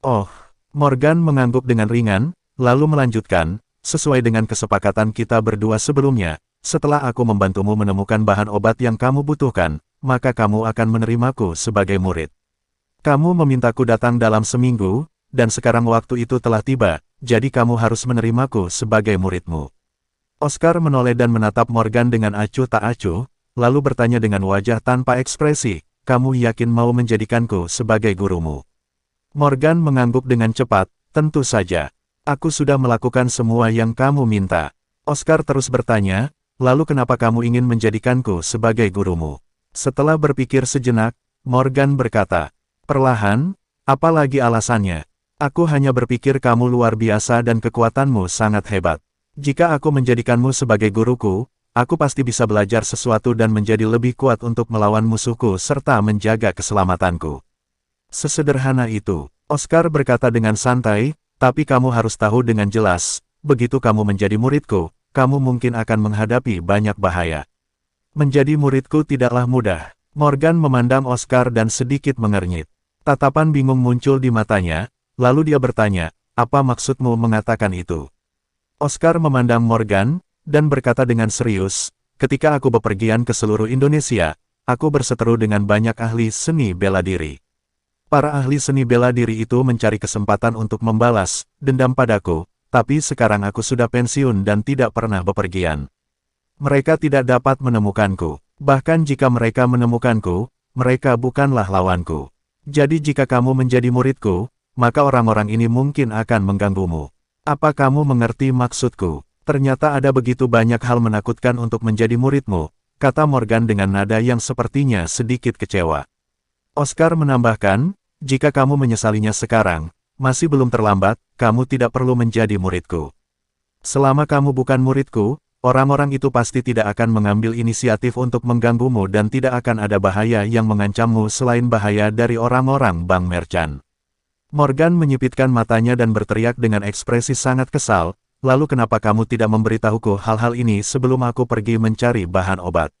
"Oh," Morgan mengangguk dengan ringan, lalu melanjutkan, "Sesuai dengan kesepakatan kita berdua sebelumnya, setelah aku membantumu menemukan bahan obat yang kamu butuhkan, maka kamu akan menerimaku sebagai murid. Kamu memintaku datang dalam seminggu, dan sekarang waktu itu telah tiba, jadi kamu harus menerimaku sebagai muridmu." Oscar menoleh dan menatap Morgan dengan acuh tak acuh, lalu bertanya dengan wajah tanpa ekspresi, "Kamu yakin mau menjadikanku sebagai gurumu?" Morgan mengangguk dengan cepat, "Tentu saja. Aku sudah melakukan semua yang kamu minta." Oscar terus bertanya, "Lalu kenapa kamu ingin menjadikanku sebagai gurumu?" Setelah berpikir sejenak, Morgan berkata, perlahan, "Apalagi alasannya? Aku hanya berpikir kamu luar biasa dan kekuatanmu sangat hebat. Jika aku menjadikanmu sebagai guruku, aku pasti bisa belajar sesuatu dan menjadi lebih kuat untuk melawan musuhku serta menjaga keselamatanku." Sesederhana itu, Oscar berkata dengan santai, "Tapi kamu harus tahu dengan jelas, begitu kamu menjadi muridku, kamu mungkin akan menghadapi banyak bahaya. Menjadi muridku tidaklah mudah. Morgan memandang Oscar dan sedikit mengernyit. Tatapan bingung muncul di matanya, lalu dia bertanya, apa maksudmu mengatakan itu? Oscar memandang Morgan, dan berkata dengan serius, ketika aku bepergian ke seluruh Indonesia, aku berseteru dengan banyak ahli seni bela diri. Para ahli seni bela diri itu mencari kesempatan untuk membalas dendam padaku, tapi sekarang aku sudah pensiun dan tidak pernah bepergian. Mereka tidak dapat menemukanku. Bahkan jika mereka menemukanku, mereka bukanlah lawanku. Jadi jika kamu menjadi muridku, maka orang-orang ini mungkin akan mengganggumu. Apa kamu mengerti maksudku? Ternyata ada begitu banyak hal menakutkan untuk menjadi muridmu, kata Morgan dengan nada yang sepertinya sedikit kecewa. Oscar menambahkan, jika kamu menyesalinya sekarang, masih belum terlambat, kamu tidak perlu menjadi muridku. Selama kamu bukan muridku, orang-orang itu pasti tidak akan mengambil inisiatif untuk mengganggumu dan tidak akan ada bahaya yang mengancammu selain bahaya dari orang-orang Bank Merchant. Morgan menyipitkan matanya dan berteriak dengan ekspresi sangat kesal, lalu kenapa kamu tidak memberitahuku hal-hal ini sebelum aku pergi mencari bahan obat?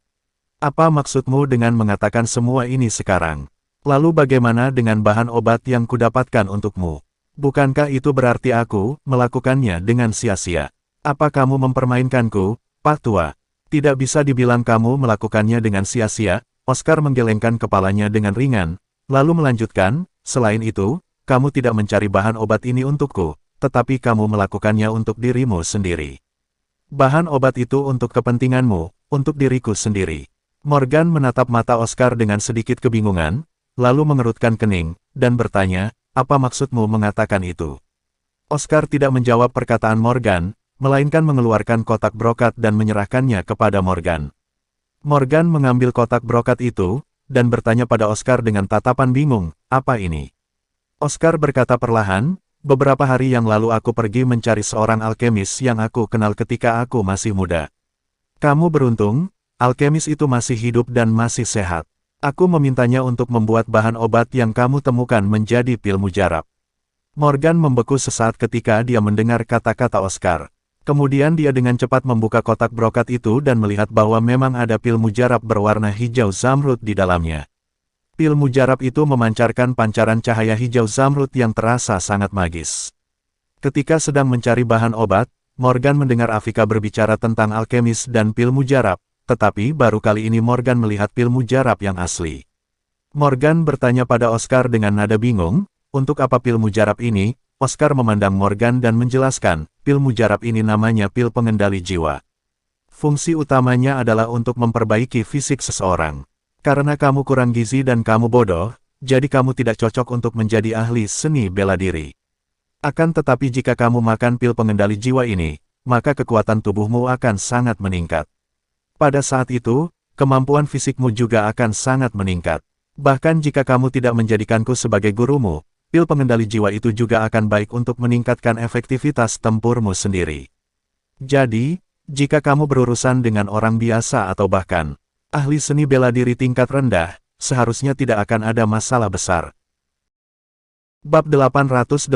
Apa maksudmu dengan mengatakan semua ini sekarang? Lalu bagaimana dengan bahan obat yang kudapatkan untukmu? Bukankah itu berarti aku melakukannya dengan sia-sia? Apa kamu mempermainkanku, Pak Tua? Tidak bisa dibilang kamu melakukannya dengan sia-sia. Oscar menggelengkan kepalanya dengan ringan, lalu melanjutkan, selain itu, kamu tidak mencari bahan obat ini untukku, tetapi kamu melakukannya untuk dirimu sendiri. Bahan obat itu untuk kepentinganmu, untuk diriku sendiri. Morgan menatap mata Oscar dengan sedikit kebingungan, lalu mengerutkan kening, dan bertanya, apa maksudmu mengatakan itu? Oscar tidak menjawab perkataan Morgan, melainkan mengeluarkan kotak brokat dan menyerahkannya kepada Morgan. Morgan mengambil kotak brokat itu, dan bertanya pada Oscar dengan tatapan bingung, apa ini? Oscar berkata perlahan, beberapa hari yang lalu aku pergi mencari seorang alkemis yang aku kenal ketika aku masih muda. Kamu beruntung, alkemis itu masih hidup dan masih sehat. Aku memintanya untuk membuat bahan obat yang kamu temukan menjadi pil mujarab. Morgan membeku sesaat ketika dia mendengar kata-kata Oscar. Kemudian dia dengan cepat membuka kotak brokat itu dan melihat bahwa memang ada pil mujarab berwarna hijau zamrud di dalamnya. Pil mujarab itu memancarkan pancaran cahaya hijau zamrud yang terasa sangat magis. Ketika sedang mencari bahan obat, Morgan mendengar Afika berbicara tentang alkemis dan pil mujarab, tetapi baru kali ini Morgan melihat pil mujarab yang asli. Morgan bertanya pada Oscar dengan nada bingung, untuk apa pil mujarab ini? Oscar memandang Morgan dan menjelaskan, pil mujarab ini namanya pil pengendali jiwa. Fungsi utamanya adalah untuk memperbaiki fisik seseorang. Karena kamu kurang gizi dan kamu bodoh, jadi kamu tidak cocok untuk menjadi ahli seni bela diri. Akan tetapi jika kamu makan pil pengendali jiwa ini, maka kekuatan tubuhmu akan sangat meningkat. Pada saat itu, kemampuan fisikmu juga akan sangat meningkat. Bahkan jika kamu tidak menjadikanku sebagai gurumu, pil pengendali jiwa itu juga akan baik untuk meningkatkan efektivitas tempurmu sendiri. Jadi, jika kamu berurusan dengan orang biasa atau bahkan ahli seni bela diri tingkat rendah, seharusnya tidak akan ada masalah besar. Bab 887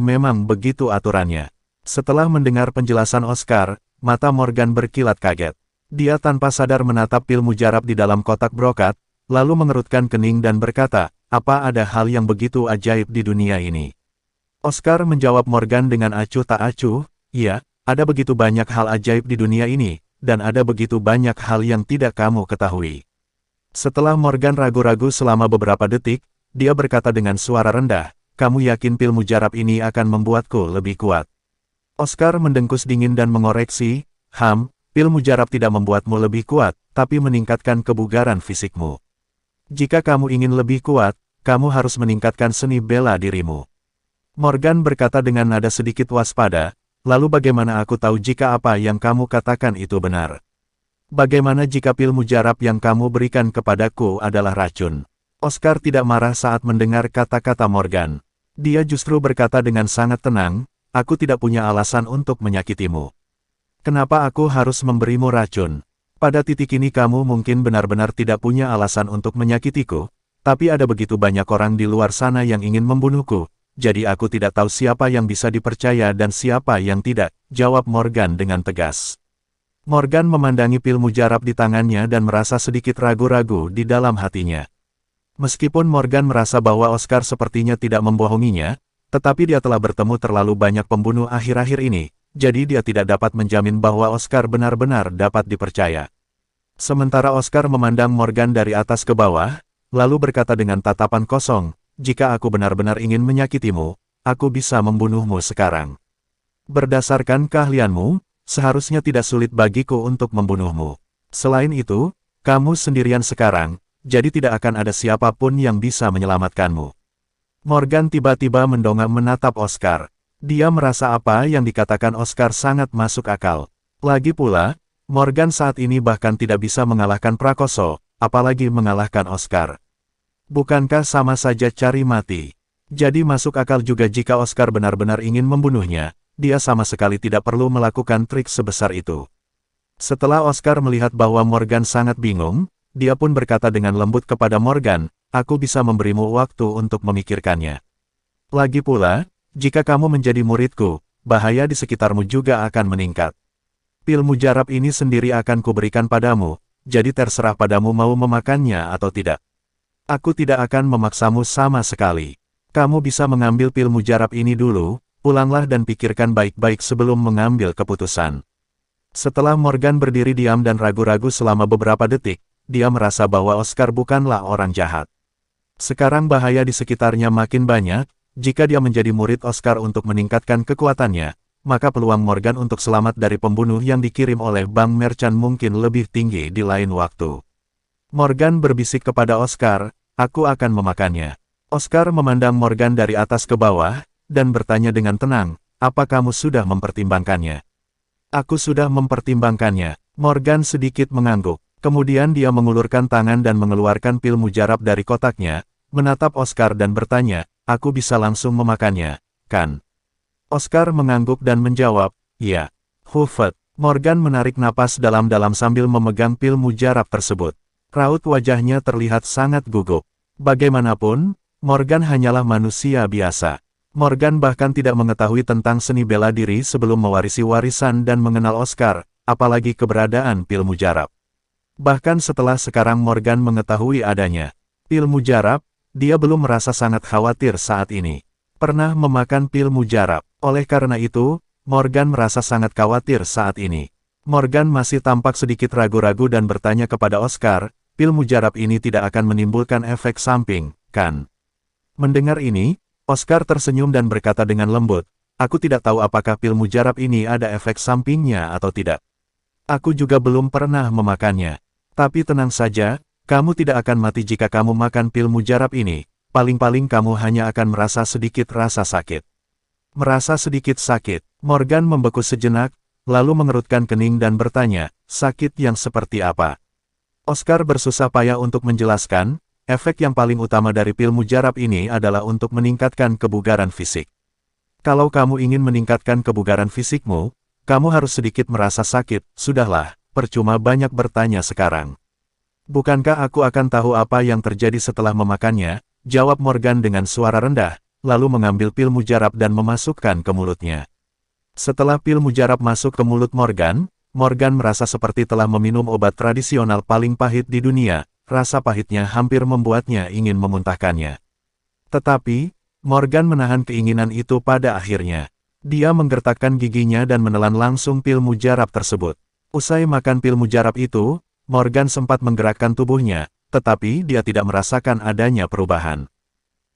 memang begitu aturannya. Setelah mendengar penjelasan Oscar, mata Morgan berkilat kaget. Dia tanpa sadar menatap pil mujarab di dalam kotak brokat, lalu mengerutkan kening dan berkata, apa ada hal yang begitu ajaib di dunia ini? Oscar menjawab Morgan dengan acuh tak acuh, iya, ada begitu banyak hal ajaib di dunia ini, dan ada begitu banyak hal yang tidak kamu ketahui. Setelah Morgan ragu-ragu selama beberapa detik, dia berkata dengan suara rendah, kamu yakin pil mujarab ini akan membuatku lebih kuat? Oscar mendengkus dingin dan mengoreksi, pil mujarab tidak membuatmu lebih kuat, tapi meningkatkan kebugaran fisikmu. Jika kamu ingin lebih kuat, kamu harus meningkatkan seni bela dirimu. Morgan berkata dengan nada sedikit waspada, lalu bagaimana aku tahu jika apa yang kamu katakan itu benar? Bagaimana jika pil mujarab yang kamu berikan kepadaku adalah racun? Oscar tidak marah saat mendengar kata-kata Morgan. Dia justru berkata dengan sangat tenang, aku tidak punya alasan untuk menyakitimu. Kenapa aku harus memberimu racun? Pada titik ini kamu mungkin benar-benar tidak punya alasan untuk menyakitiku, tapi ada begitu banyak orang di luar sana yang ingin membunuhku, jadi aku tidak tahu siapa yang bisa dipercaya dan siapa yang tidak, jawab Morgan dengan tegas. Morgan memandangi pil mujarab di tangannya dan merasa sedikit ragu-ragu di dalam hatinya. Meskipun Morgan merasa bahwa Oscar sepertinya tidak membohonginya, tetapi dia telah bertemu terlalu banyak pembunuh akhir-akhir ini, jadi dia tidak dapat menjamin bahwa Oscar benar-benar dapat dipercaya. Sementara Oscar memandang Morgan dari atas ke bawah, lalu berkata dengan tatapan kosong, jika aku benar-benar ingin menyakitimu, aku bisa membunuhmu sekarang. Berdasarkan keahlianmu, seharusnya tidak sulit bagiku untuk membunuhmu. Selain itu, kamu sendirian sekarang, jadi tidak akan ada siapapun yang bisa menyelamatkanmu. Morgan tiba-tiba mendongak menatap Oscar. Dia merasa apa yang dikatakan Oscar sangat masuk akal. Lagi pula, Morgan saat ini bahkan tidak bisa mengalahkan Prakoso, apalagi mengalahkan Oscar. Bukankah sama saja cari mati? Jadi masuk akal juga jika Oscar benar-benar ingin membunuhnya, dia sama sekali tidak perlu melakukan trik sebesar itu. Setelah Oscar melihat bahwa Morgan sangat bingung, dia pun berkata dengan lembut kepada Morgan, aku bisa memberimu waktu untuk memikirkannya. Lagi pula, jika kamu menjadi muridku, bahaya di sekitarmu juga akan meningkat. Pil mujarab ini sendiri akan kuberikan padamu, jadi terserah padamu mau memakannya atau tidak. Aku tidak akan memaksamu sama sekali. Kamu bisa mengambil pil mujarab ini dulu, pulanglah dan pikirkan baik-baik sebelum mengambil keputusan. Setelah Morgan berdiri diam dan ragu-ragu selama beberapa detik, dia merasa bahwa Oscar bukanlah orang jahat. Sekarang bahaya di sekitarnya makin banyak, jika dia menjadi murid Oscar untuk meningkatkan kekuatannya, maka peluang Morgan untuk selamat dari pembunuh yang dikirim oleh Bank Merchant mungkin lebih tinggi di lain waktu. Morgan berbisik kepada Oscar, aku akan memakannya. Oscar memandang Morgan dari atas ke bawah, dan bertanya dengan tenang, apa kamu sudah mempertimbangkannya? Aku sudah mempertimbangkannya. Morgan sedikit mengangguk. Kemudian dia mengulurkan tangan dan mengeluarkan pil mujarab dari kotaknya, menatap Oscar dan bertanya, aku bisa langsung memakannya, kan? Oscar mengangguk dan menjawab, ya. Hufet. Morgan menarik napas dalam-dalam sambil memegang pil mujarab tersebut. Raut wajahnya terlihat sangat gugup. Bagaimanapun, Morgan hanyalah manusia biasa. Morgan bahkan tidak mengetahui tentang seni bela diri sebelum mewarisi warisan dan mengenal Oscar, apalagi keberadaan pil mujarab. Bahkan setelah sekarang Morgan mengetahui adanya pil mujarab, dia belum merasa sangat khawatir saat ini. Pernah memakan pil mujarab, oleh karena itu, Morgan merasa sangat khawatir saat ini. Morgan masih tampak sedikit ragu-ragu dan bertanya kepada Oscar, pil mujarab ini tidak akan menimbulkan efek samping, kan? Mendengar ini, Oscar tersenyum dan berkata dengan lembut, aku tidak tahu apakah pil mujarab ini ada efek sampingnya atau tidak. Aku juga belum pernah memakannya. Tapi tenang saja, kamu tidak akan mati jika kamu makan pil mujarab ini, paling-paling kamu hanya akan merasa sedikit rasa sakit. Merasa sedikit sakit, Morgan membeku sejenak, lalu mengerutkan kening dan bertanya, sakit yang seperti apa? Oscar bersusah payah untuk menjelaskan, efek yang paling utama dari pil mujarab ini adalah untuk meningkatkan kebugaran fisik. Kalau kamu ingin meningkatkan kebugaran fisikmu, kamu harus sedikit merasa sakit, sudahlah, percuma banyak bertanya sekarang. Bukankah aku akan tahu apa yang terjadi setelah memakannya? Jawab Morgan dengan suara rendah, lalu mengambil pil mujarab dan memasukkan ke mulutnya. Setelah pil mujarab masuk ke mulut Morgan, Morgan merasa seperti telah meminum obat tradisional paling pahit di dunia, rasa pahitnya hampir membuatnya ingin memuntahkannya. Tetapi, Morgan menahan keinginan itu pada akhirnya. Dia menggertakkan giginya dan menelan langsung pil mujarab tersebut. Usai makan pil mujarab itu, Morgan sempat menggerakkan tubuhnya, tetapi dia tidak merasakan adanya perubahan.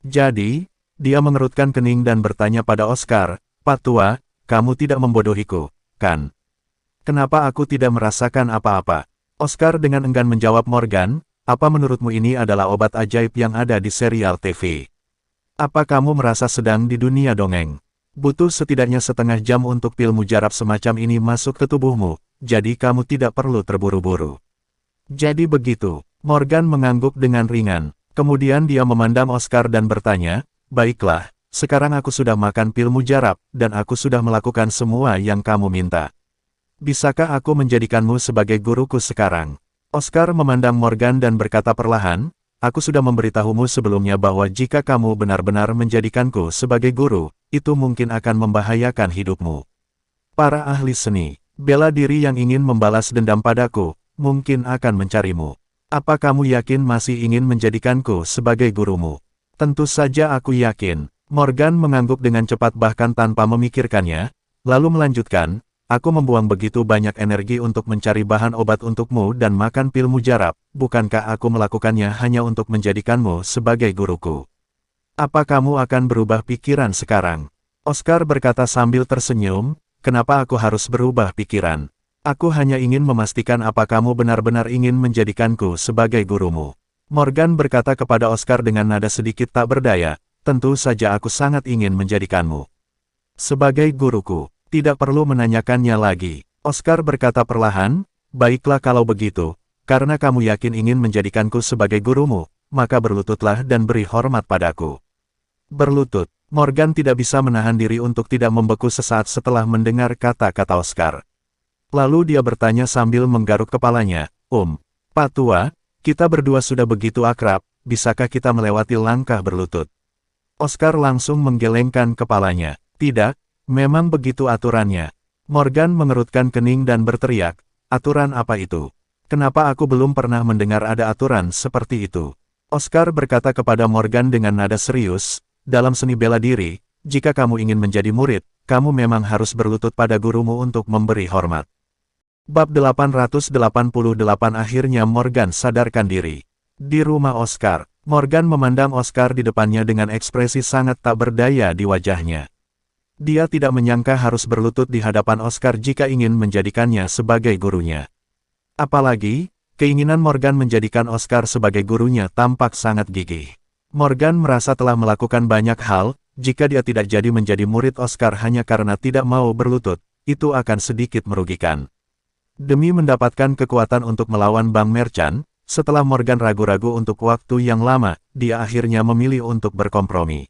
Jadi, dia mengerutkan kening dan bertanya pada Oscar, Pak Tua, kamu tidak membodohiku, kan? Kenapa aku tidak merasakan apa-apa? Oscar dengan enggan menjawab Morgan, apa menurutmu ini adalah obat ajaib yang ada di serial TV? Apa kamu merasa sedang di dunia dongeng? Butuh setidaknya setengah jam untuk pil mujarab semacam ini masuk ke tubuhmu, jadi kamu tidak perlu terburu-buru. Jadi begitu, Morgan mengangguk dengan ringan. Kemudian dia memandang Oscar dan bertanya, baiklah, sekarang aku sudah makan pil mujarab, dan aku sudah melakukan semua yang kamu minta. Bisakah aku menjadikanmu sebagai guruku sekarang? Oscar memandang Morgan dan berkata perlahan, aku sudah memberitahumu sebelumnya bahwa jika kamu benar-benar menjadikanku sebagai guru, itu mungkin akan membahayakan hidupmu. Para ahli seni, bela diri yang ingin membalas dendam padaku, mungkin akan mencarimu. Apa kamu yakin masih ingin menjadikanku sebagai gurumu? Tentu saja aku yakin. Morgan mengangguk dengan cepat bahkan tanpa memikirkannya, lalu melanjutkan, aku membuang begitu banyak energi untuk mencari bahan obat untukmu dan makan pil mujarab, bukankah aku melakukannya hanya untuk menjadikanmu sebagai guruku? Apa kamu akan berubah pikiran sekarang? Oscar berkata sambil tersenyum, kenapa aku harus berubah pikiran? Aku hanya ingin memastikan apa kamu benar-benar ingin menjadikanku sebagai gurumu. Morgan berkata kepada Oscar dengan nada sedikit tak berdaya, tentu saja aku sangat ingin menjadikanmu sebagai guruku. Tidak perlu menanyakannya lagi. Oscar berkata perlahan, baiklah kalau begitu, karena kamu yakin ingin menjadikanku sebagai gurumu, maka berlututlah dan beri hormat padaku. Berlutut. Morgan tidak bisa menahan diri untuk tidak membeku sesaat setelah mendengar kata-kata Oscar. Lalu dia bertanya sambil menggaruk kepalanya, Pak Tua, kita berdua sudah begitu akrab, bisakah kita melewati langkah berlutut? Oscar langsung menggelengkan kepalanya. Tidak. Memang begitu aturannya. Morgan mengerutkan kening dan berteriak, aturan apa itu? Kenapa aku belum pernah mendengar ada aturan seperti itu? Oscar berkata kepada Morgan dengan nada serius, dalam seni bela diri, jika kamu ingin menjadi murid, kamu memang harus berlutut pada gurumu untuk memberi hormat. Bab 888 akhirnya Morgan sadarkan diri. Di rumah Oscar, Morgan memandang Oscar di depannya dengan ekspresi sangat tak berdaya di wajahnya. Dia tidak menyangka harus berlutut di hadapan Oscar jika ingin menjadikannya sebagai gurunya. Apalagi, keinginan Morgan menjadikan Oscar sebagai gurunya tampak sangat gigih. Morgan merasa telah melakukan banyak hal, jika dia tidak jadi menjadi murid Oscar hanya karena tidak mau berlutut, itu akan sedikit merugikan. Demi mendapatkan kekuatan untuk melawan Bank Merchant, setelah Morgan ragu-ragu untuk waktu yang lama, dia akhirnya memilih untuk berkompromi.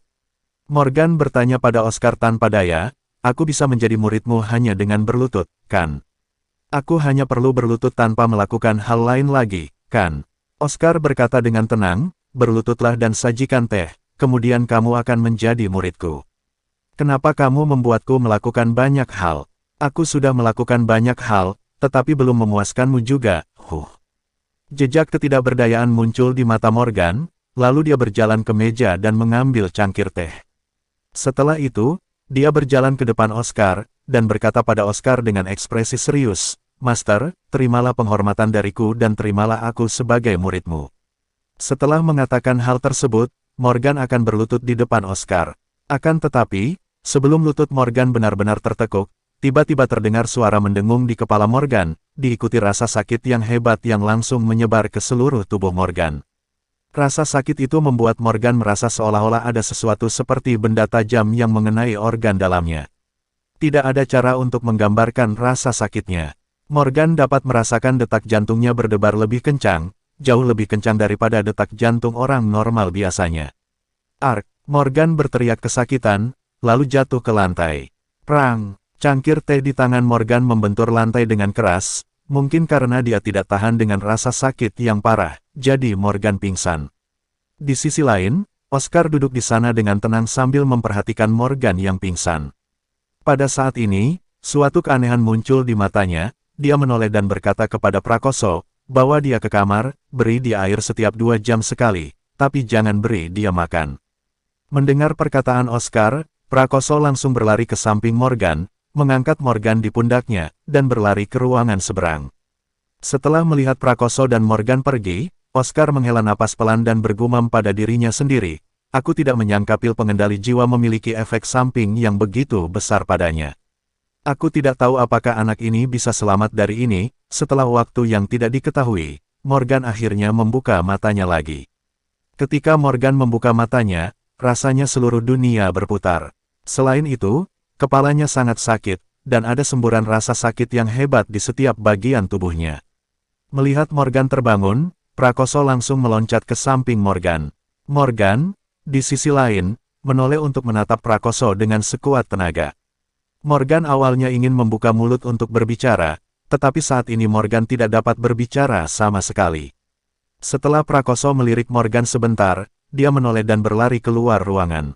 Morgan bertanya pada Oscar tanpa daya, aku bisa menjadi muridmu hanya dengan berlutut, kan? Aku hanya perlu berlutut tanpa melakukan hal lain lagi, kan? Oscar berkata dengan tenang, berlututlah dan sajikan teh, kemudian kamu akan menjadi muridku. Kenapa kamu membuatku melakukan banyak hal? Aku sudah melakukan banyak hal, tetapi belum memuaskanmu juga, Jejak ketidakberdayaan muncul di mata Morgan, lalu dia berjalan ke meja dan mengambil cangkir teh. Setelah itu, dia berjalan ke depan Oscar, dan berkata pada Oscar dengan ekspresi serius, Master, terimalah penghormatan dariku dan terimalah aku sebagai muridmu. Setelah mengatakan hal tersebut, Morgan akan berlutut di depan Oscar. Akan tetapi, sebelum lutut Morgan benar-benar tertekuk, tiba-tiba terdengar suara mendengung di kepala Morgan, diikuti rasa sakit yang hebat yang langsung menyebar ke seluruh tubuh Morgan. Rasa sakit itu membuat Morgan merasa seolah-olah ada sesuatu seperti benda tajam yang mengenai organ dalamnya. Tidak ada cara untuk menggambarkan rasa sakitnya. Morgan dapat merasakan detak jantungnya berdebar lebih kencang, jauh lebih kencang daripada detak jantung orang normal biasanya. Ark! Morgan berteriak kesakitan, lalu jatuh ke lantai. Prang! Cangkir teh di tangan Morgan membentur lantai dengan keras, mungkin karena dia tidak tahan dengan rasa sakit yang parah, jadi Morgan pingsan. Di sisi lain, Oscar duduk di sana dengan tenang sambil memperhatikan Morgan yang pingsan. Pada saat ini, suatu keanehan muncul di matanya, dia menoleh dan berkata kepada Prakoso, bawa dia ke kamar, beri dia air setiap 2 jam sekali, tapi jangan beri dia makan. Mendengar perkataan Oscar, Prakoso langsung berlari ke samping Morgan, mengangkat Morgan di pundaknya, dan berlari ke ruangan seberang. Setelah melihat Prakoso dan Morgan pergi, Oscar menghela napas pelan dan bergumam pada dirinya sendiri, aku tidak menyangka pil pengendali jiwa memiliki efek samping yang begitu besar padanya. Aku tidak tahu apakah anak ini bisa selamat dari ini. Setelah waktu yang tidak diketahui, Morgan akhirnya membuka matanya lagi. Ketika Morgan membuka matanya, rasanya seluruh dunia berputar. Selain itu, kepalanya sangat sakit, dan ada semburan rasa sakit yang hebat di setiap bagian tubuhnya. Melihat Morgan terbangun, Prakoso langsung meloncat ke samping Morgan. Morgan, di sisi lain, menoleh untuk menatap Prakoso dengan sekuat tenaga. Morgan awalnya ingin membuka mulut untuk berbicara, tetapi saat ini Morgan tidak dapat berbicara sama sekali. Setelah Prakoso melirik Morgan sebentar, dia menoleh dan berlari keluar ruangan.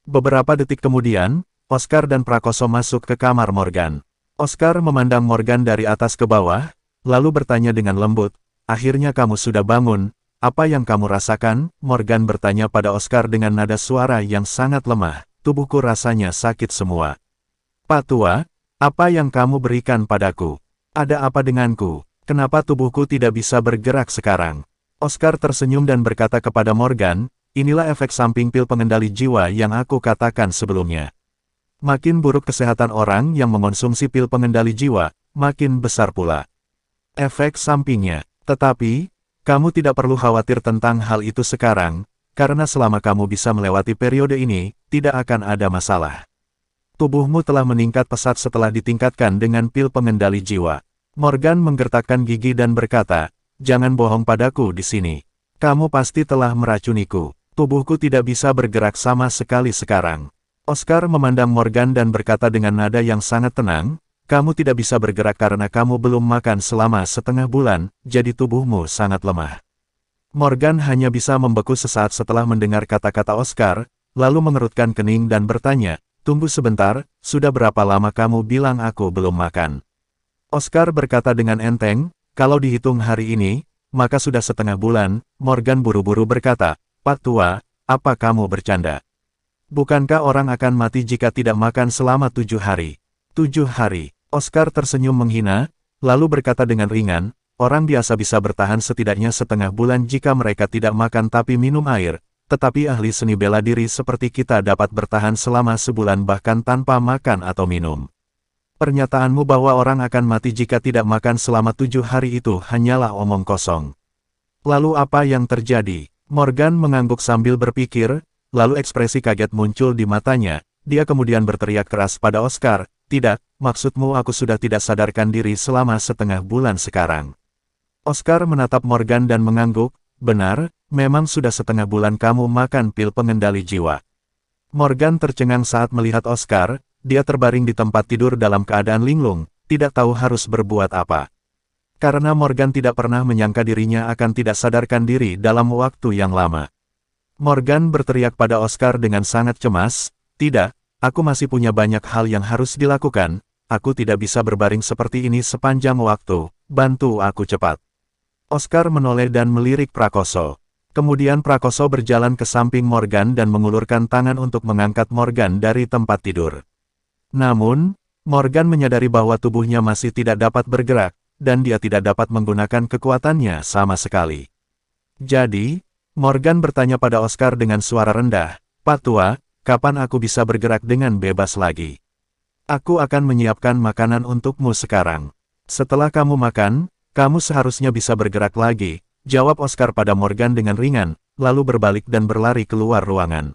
Beberapa detik kemudian, Oscar dan Prakoso masuk ke kamar Morgan. Oscar memandang Morgan dari atas ke bawah, lalu bertanya dengan lembut, "Akhirnya kamu sudah bangun, apa yang kamu rasakan?" Morgan bertanya pada Oscar dengan nada suara yang sangat lemah, "Tubuhku rasanya sakit semua." "Pak Tua, apa yang kamu berikan padaku? Ada apa denganku? Kenapa tubuhku tidak bisa bergerak sekarang?" Oscar tersenyum dan berkata kepada Morgan, "Inilah efek samping pil pengendali jiwa yang aku katakan sebelumnya. Makin buruk kesehatan orang yang mengonsumsi pil pengendali jiwa, makin besar pula efek sampingnya. Tetapi, kamu tidak perlu khawatir tentang hal itu sekarang, karena selama kamu bisa melewati periode ini, tidak akan ada masalah. Tubuhmu telah meningkat pesat setelah ditingkatkan dengan pil pengendali jiwa." Morgan menggertakkan gigi dan berkata, "Jangan bohong padaku di sini. Kamu pasti telah meracuniku. Tubuhku tidak bisa bergerak sama sekali sekarang." Oscar memandang Morgan dan berkata dengan nada yang sangat tenang, "Kamu tidak bisa bergerak karena kamu belum makan selama setengah bulan, jadi tubuhmu sangat lemah." Morgan hanya bisa membeku sesaat setelah mendengar kata-kata Oscar, lalu mengerutkan kening dan bertanya, "Tunggu sebentar, sudah berapa lama kamu bilang aku belum makan?" Oscar berkata dengan enteng, "Kalau dihitung hari ini, maka sudah setengah bulan." Morgan buru-buru berkata, "Pak Tua, apa kamu bercanda? Bukankah orang akan mati jika tidak makan selama 7 hari? 7 hari. Oscar tersenyum menghina, lalu berkata dengan ringan, "Orang biasa bisa bertahan setidaknya setengah bulan jika mereka tidak makan tapi minum air, tetapi ahli seni bela diri seperti kita dapat bertahan selama sebulan bahkan tanpa makan atau minum. Pernyataanmu bahwa orang akan mati jika tidak makan selama 7 hari itu hanyalah omong kosong." "Lalu apa yang terjadi?" Morgan mengangguk sambil berpikir, lalu ekspresi kaget muncul di matanya. Dia kemudian berteriak keras pada Oscar, "Tidak, maksudmu aku sudah tidak sadarkan diri selama setengah bulan sekarang." Oscar menatap Morgan dan mengangguk, "Benar, memang sudah setengah bulan kamu makan pil pengendali jiwa." Morgan tercengang saat melihat Oscar, dia terbaring di tempat tidur dalam keadaan linglung, tidak tahu harus berbuat apa. Karena Morgan tidak pernah menyangka dirinya akan tidak sadarkan diri dalam waktu yang lama. Morgan berteriak pada Oscar dengan sangat cemas, "Tidak, aku masih punya banyak hal yang harus dilakukan, aku tidak bisa berbaring seperti ini sepanjang waktu, bantu aku cepat." Oscar menoleh dan melirik Prakoso. Kemudian Prakoso berjalan ke samping Morgan dan mengulurkan tangan untuk mengangkat Morgan dari tempat tidur. Namun, Morgan menyadari bahwa tubuhnya masih tidak dapat bergerak, dan dia tidak dapat menggunakan kekuatannya sama sekali. Jadi, Morgan bertanya pada Oscar dengan suara rendah, "Pak Tua, kapan aku bisa bergerak dengan bebas lagi? Aku akan menyiapkan makanan untukmu sekarang. Setelah kamu makan, kamu seharusnya bisa bergerak lagi," jawab Oscar pada Morgan dengan ringan, lalu berbalik dan berlari keluar ruangan.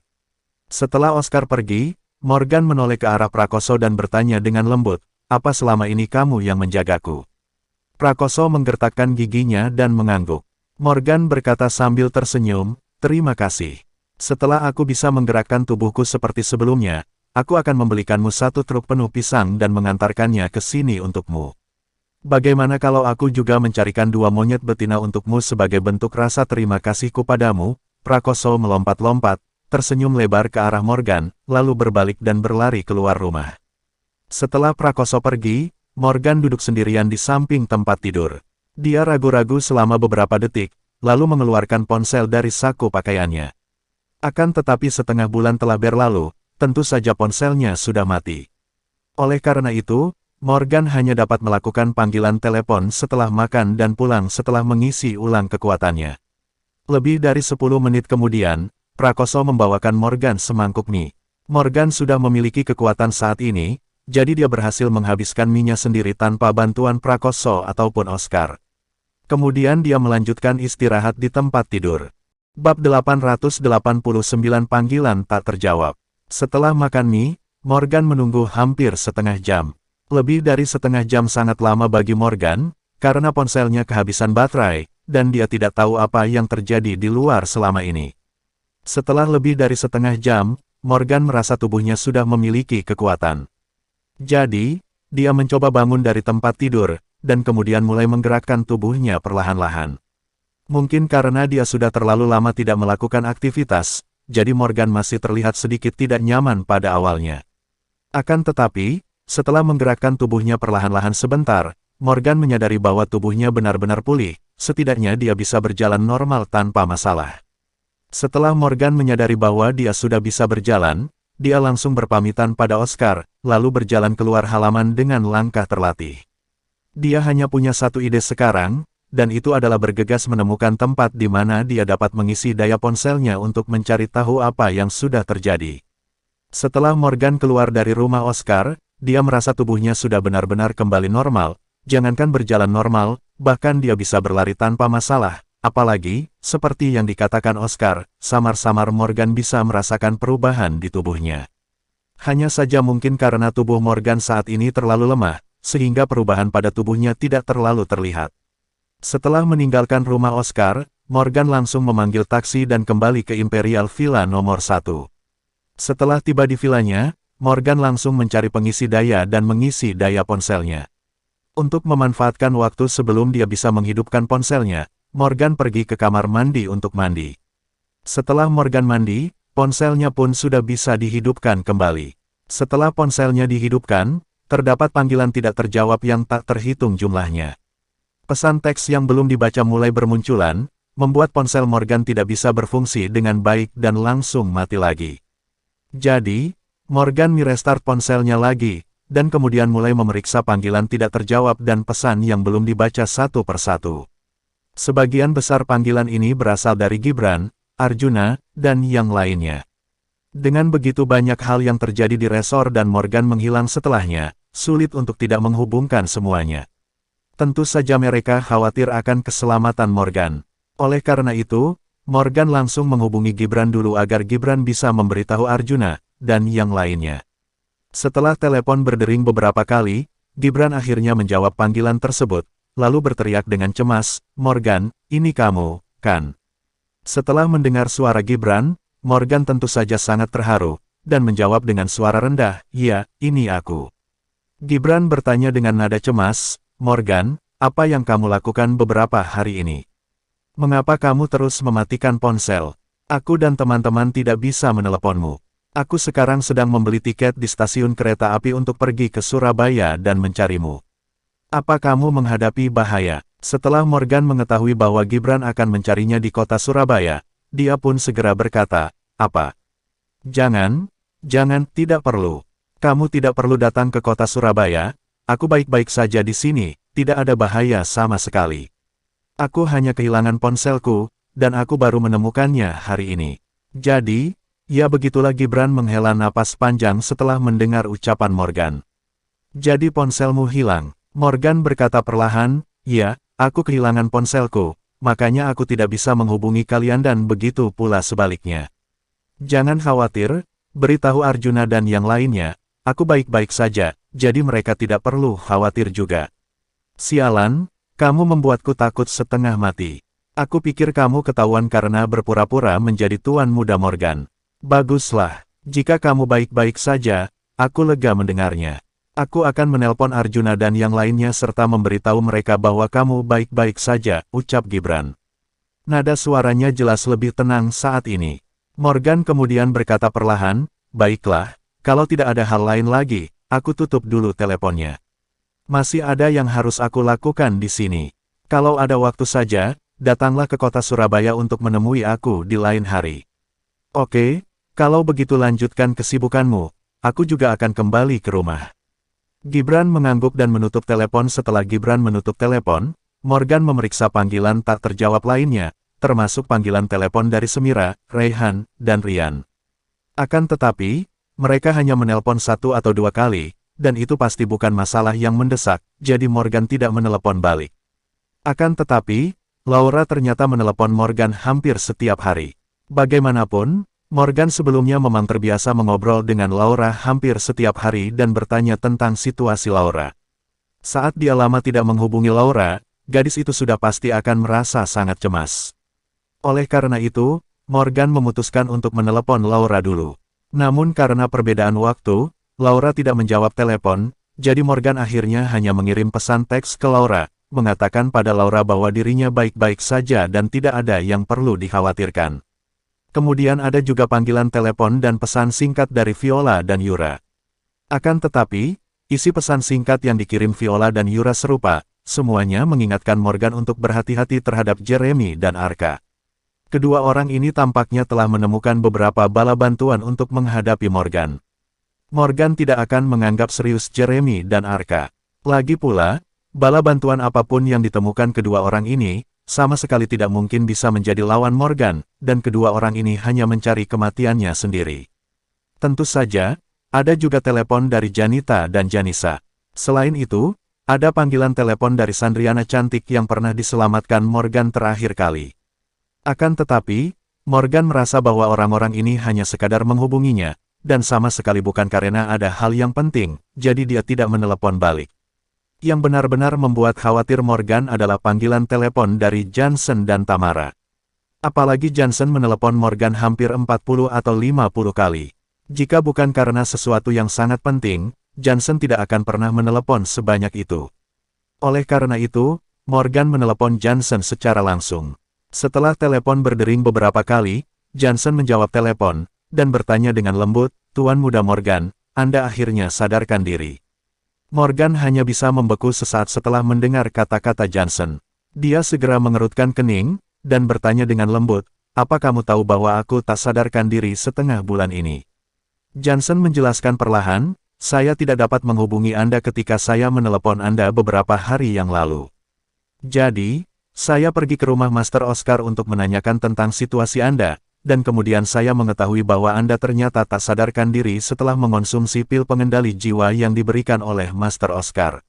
Setelah Oscar pergi, Morgan menoleh ke arah Prakoso dan bertanya dengan lembut, "Apa selama ini kamu yang menjagaku?" Prakoso menggertakkan giginya dan mengangguk. Morgan berkata sambil tersenyum, "Terima kasih. Setelah aku bisa menggerakkan tubuhku seperti sebelumnya, aku akan membelikanmu 1 truk penuh pisang dan mengantarkannya ke sini untukmu. Bagaimana kalau aku juga mencarikan 2 monyet betina untukmu sebagai bentuk rasa terima kasihku padamu?" Prakoso melompat-lompat, tersenyum lebar ke arah Morgan, lalu berbalik dan berlari keluar rumah. Setelah Prakoso pergi, Morgan duduk sendirian di samping tempat tidur. Dia ragu-ragu selama beberapa detik, lalu mengeluarkan ponsel dari saku pakaiannya. Akan tetapi setengah bulan telah berlalu, tentu saja ponselnya sudah mati. Oleh karena itu, Morgan hanya dapat melakukan panggilan telepon setelah makan dan pulang setelah mengisi ulang kekuatannya. Lebih dari 10 menit kemudian, Prakoso membawakan Morgan semangkuk mie. Morgan sudah memiliki kekuatan saat ini, jadi dia berhasil menghabiskan mie-nya sendiri tanpa bantuan Prakoso ataupun Oscar. Kemudian dia melanjutkan istirahat di tempat tidur. Bab 889 panggilan tak terjawab. Setelah makan mie, Morgan menunggu hampir setengah jam. Lebih dari setengah jam sangat lama bagi Morgan, karena ponselnya kehabisan baterai, dan dia tidak tahu apa yang terjadi di luar selama ini. Setelah lebih dari setengah jam, Morgan merasa tubuhnya sudah memiliki kekuatan. Jadi, dia mencoba bangun dari tempat tidur, dan kemudian mulai menggerakkan tubuhnya perlahan-lahan. Mungkin karena dia sudah terlalu lama tidak melakukan aktivitas, jadi Morgan masih terlihat sedikit tidak nyaman pada awalnya. Akan tetapi, setelah menggerakkan tubuhnya perlahan-lahan sebentar, Morgan menyadari bahwa tubuhnya benar-benar pulih, setidaknya dia bisa berjalan normal tanpa masalah. Setelah Morgan menyadari bahwa dia sudah bisa berjalan, dia langsung berpamitan pada Oscar, lalu berjalan keluar halaman dengan langkah terlatih. Dia hanya punya satu ide sekarang, dan itu adalah bergegas menemukan tempat di mana dia dapat mengisi daya ponselnya untuk mencari tahu apa yang sudah terjadi. Setelah Morgan keluar dari rumah Oscar, dia merasa tubuhnya sudah benar-benar kembali normal, jangankan berjalan normal, bahkan dia bisa berlari tanpa masalah. Apalagi, seperti yang dikatakan Oscar, samar-samar Morgan bisa merasakan perubahan di tubuhnya. Hanya saja mungkin karena tubuh Morgan saat ini terlalu lemah, sehingga perubahan pada tubuhnya tidak terlalu terlihat. Setelah meninggalkan rumah Oscar, Morgan langsung memanggil taksi dan kembali ke Imperial Villa nomor 1. Setelah tiba di villanya, Morgan langsung mencari pengisi daya dan mengisi daya ponselnya. Untuk memanfaatkan waktu sebelum dia bisa menghidupkan ponselnya, Morgan pergi ke kamar mandi untuk mandi. Setelah Morgan mandi, ponselnya pun sudah bisa dihidupkan kembali. Setelah ponselnya dihidupkan, terdapat panggilan tidak terjawab yang tak terhitung jumlahnya. Pesan teks yang belum dibaca mulai bermunculan, membuat ponsel Morgan tidak bisa berfungsi dengan baik dan langsung mati lagi. Jadi, Morgan merestart ponselnya lagi, dan kemudian mulai memeriksa panggilan tidak terjawab dan pesan yang belum dibaca satu persatu. Sebagian besar panggilan ini berasal dari Gibran, Arjuna, dan yang lainnya. Dengan begitu banyak hal yang terjadi di resor dan Morgan menghilang setelahnya, sulit untuk tidak menghubungkan semuanya. Tentu saja mereka khawatir akan keselamatan Morgan. Oleh karena itu, Morgan langsung menghubungi Gibran dulu agar Gibran bisa memberitahu Arjuna, dan yang lainnya. Setelah telepon berdering beberapa kali, Gibran akhirnya menjawab panggilan tersebut, lalu berteriak dengan cemas, "Morgan, ini kamu, kan?" Setelah mendengar suara Gibran, Morgan tentu saja sangat terharu, dan menjawab dengan suara rendah, "Iya, ini aku." Gibran bertanya dengan nada cemas, "Morgan, apa yang kamu lakukan beberapa hari ini? Mengapa kamu terus mematikan ponsel? Aku dan teman-teman tidak bisa meneleponmu. Aku sekarang sedang membeli tiket di stasiun kereta api untuk pergi ke Surabaya dan mencarimu. Apa kamu menghadapi bahaya?" Setelah Morgan mengetahui bahwa Gibran akan mencarinya di kota Surabaya, dia pun segera berkata, "Apa? Jangan, tidak perlu. Kamu tidak perlu datang ke kota Surabaya, aku baik-baik saja di sini, tidak ada bahaya sama sekali. Aku hanya kehilangan ponselku, dan aku baru menemukannya hari ini." Jadi, ya begitulah Gibran menghela napas panjang setelah mendengar ucapan Morgan. "Jadi ponselmu hilang?" Morgan berkata perlahan, "Ya, aku kehilangan ponselku, makanya aku tidak bisa menghubungi kalian dan begitu pula sebaliknya. Jangan khawatir, beritahu Arjuna dan yang lainnya, aku baik-baik saja, jadi mereka tidak perlu khawatir juga." "Sialan, kamu membuatku takut setengah mati. Aku pikir kamu ketahuan karena berpura-pura menjadi tuan muda Morgan." "Baguslah, jika kamu baik-baik saja, aku lega mendengarnya. Aku akan menelpon Arjuna dan yang lainnya serta memberitahu mereka bahwa kamu baik-baik saja," ucap Gibran. Nada suaranya jelas lebih tenang saat ini. Morgan kemudian berkata perlahan, "Baiklah, kalau tidak ada hal lain lagi, aku tutup dulu teleponnya. Masih ada yang harus aku lakukan di sini. Kalau ada waktu saja, datanglah ke kota Surabaya untuk menemui aku di lain hari." "Oke, kalau begitu lanjutkan kesibukanmu, aku juga akan kembali ke rumah." Gibran mengangguk dan menutup telepon. Setelah Gibran menutup telepon, Morgan memeriksa panggilan tak terjawab lainnya, termasuk panggilan telepon dari Semira, Raihan, dan Rian. Akan tetapi, mereka hanya menelpon 1 atau 2 kali, dan itu pasti bukan masalah yang mendesak, jadi Morgan tidak menelepon balik. Akan tetapi, Laura ternyata menelepon Morgan hampir setiap hari. Bagaimanapun, Morgan sebelumnya memang terbiasa mengobrol dengan Laura hampir setiap hari dan bertanya tentang situasi Laura. Saat dia lama tidak menghubungi Laura, gadis itu sudah pasti akan merasa sangat cemas. Oleh karena itu, Morgan memutuskan untuk menelepon Laura dulu. Namun karena perbedaan waktu, Laura tidak menjawab telepon, jadi Morgan akhirnya hanya mengirim pesan teks ke Laura, mengatakan pada Laura bahwa dirinya baik-baik saja dan tidak ada yang perlu dikhawatirkan. Kemudian ada juga panggilan telepon dan pesan singkat dari Viola dan Yura. Akan tetapi, isi pesan singkat yang dikirim Viola dan Yura serupa, semuanya mengingatkan Morgan untuk berhati-hati terhadap Jeremy dan Arka. Kedua orang ini tampaknya telah menemukan beberapa bala bantuan untuk menghadapi Morgan. Morgan tidak akan menganggap serius Jeremy dan Arka. Lagi pula, bala bantuan apapun yang ditemukan kedua orang ini, sama sekali tidak mungkin bisa menjadi lawan Morgan, dan kedua orang ini hanya mencari kematiannya sendiri. Tentu saja, ada juga telepon dari Janita dan Janisa. Selain itu, ada panggilan telepon dari Sandriana cantik yang pernah diselamatkan Morgan terakhir kali. Akan tetapi, Morgan merasa bahwa orang-orang ini hanya sekadar menghubunginya, dan sama sekali bukan karena ada hal yang penting, jadi dia tidak menelepon balik. Yang benar-benar membuat khawatir Morgan adalah panggilan telepon dari Johnson dan Tamara. Apalagi Johnson menelepon Morgan hampir 40 atau 50 kali. Jika bukan karena sesuatu yang sangat penting, Johnson tidak akan pernah menelepon sebanyak itu. Oleh karena itu, Morgan menelepon Johnson secara langsung. Setelah telepon berdering beberapa kali, Johnson menjawab telepon, dan bertanya dengan lembut, "Tuan Muda Morgan, Anda akhirnya sadarkan diri." Morgan hanya bisa membeku sesaat setelah mendengar kata-kata Johnson. Dia segera mengerutkan kening, dan bertanya dengan lembut, "Apa kamu tahu bahwa aku tak sadarkan diri setengah bulan ini?" Johnson menjelaskan perlahan, "Saya tidak dapat menghubungi Anda ketika saya menelepon Anda beberapa hari yang lalu. Jadi, saya pergi ke rumah Master Oscar untuk menanyakan tentang situasi Anda, dan kemudian saya mengetahui bahwa Anda ternyata tak sadarkan diri setelah mengonsumsi pil pengendali jiwa yang diberikan oleh Master Oscar."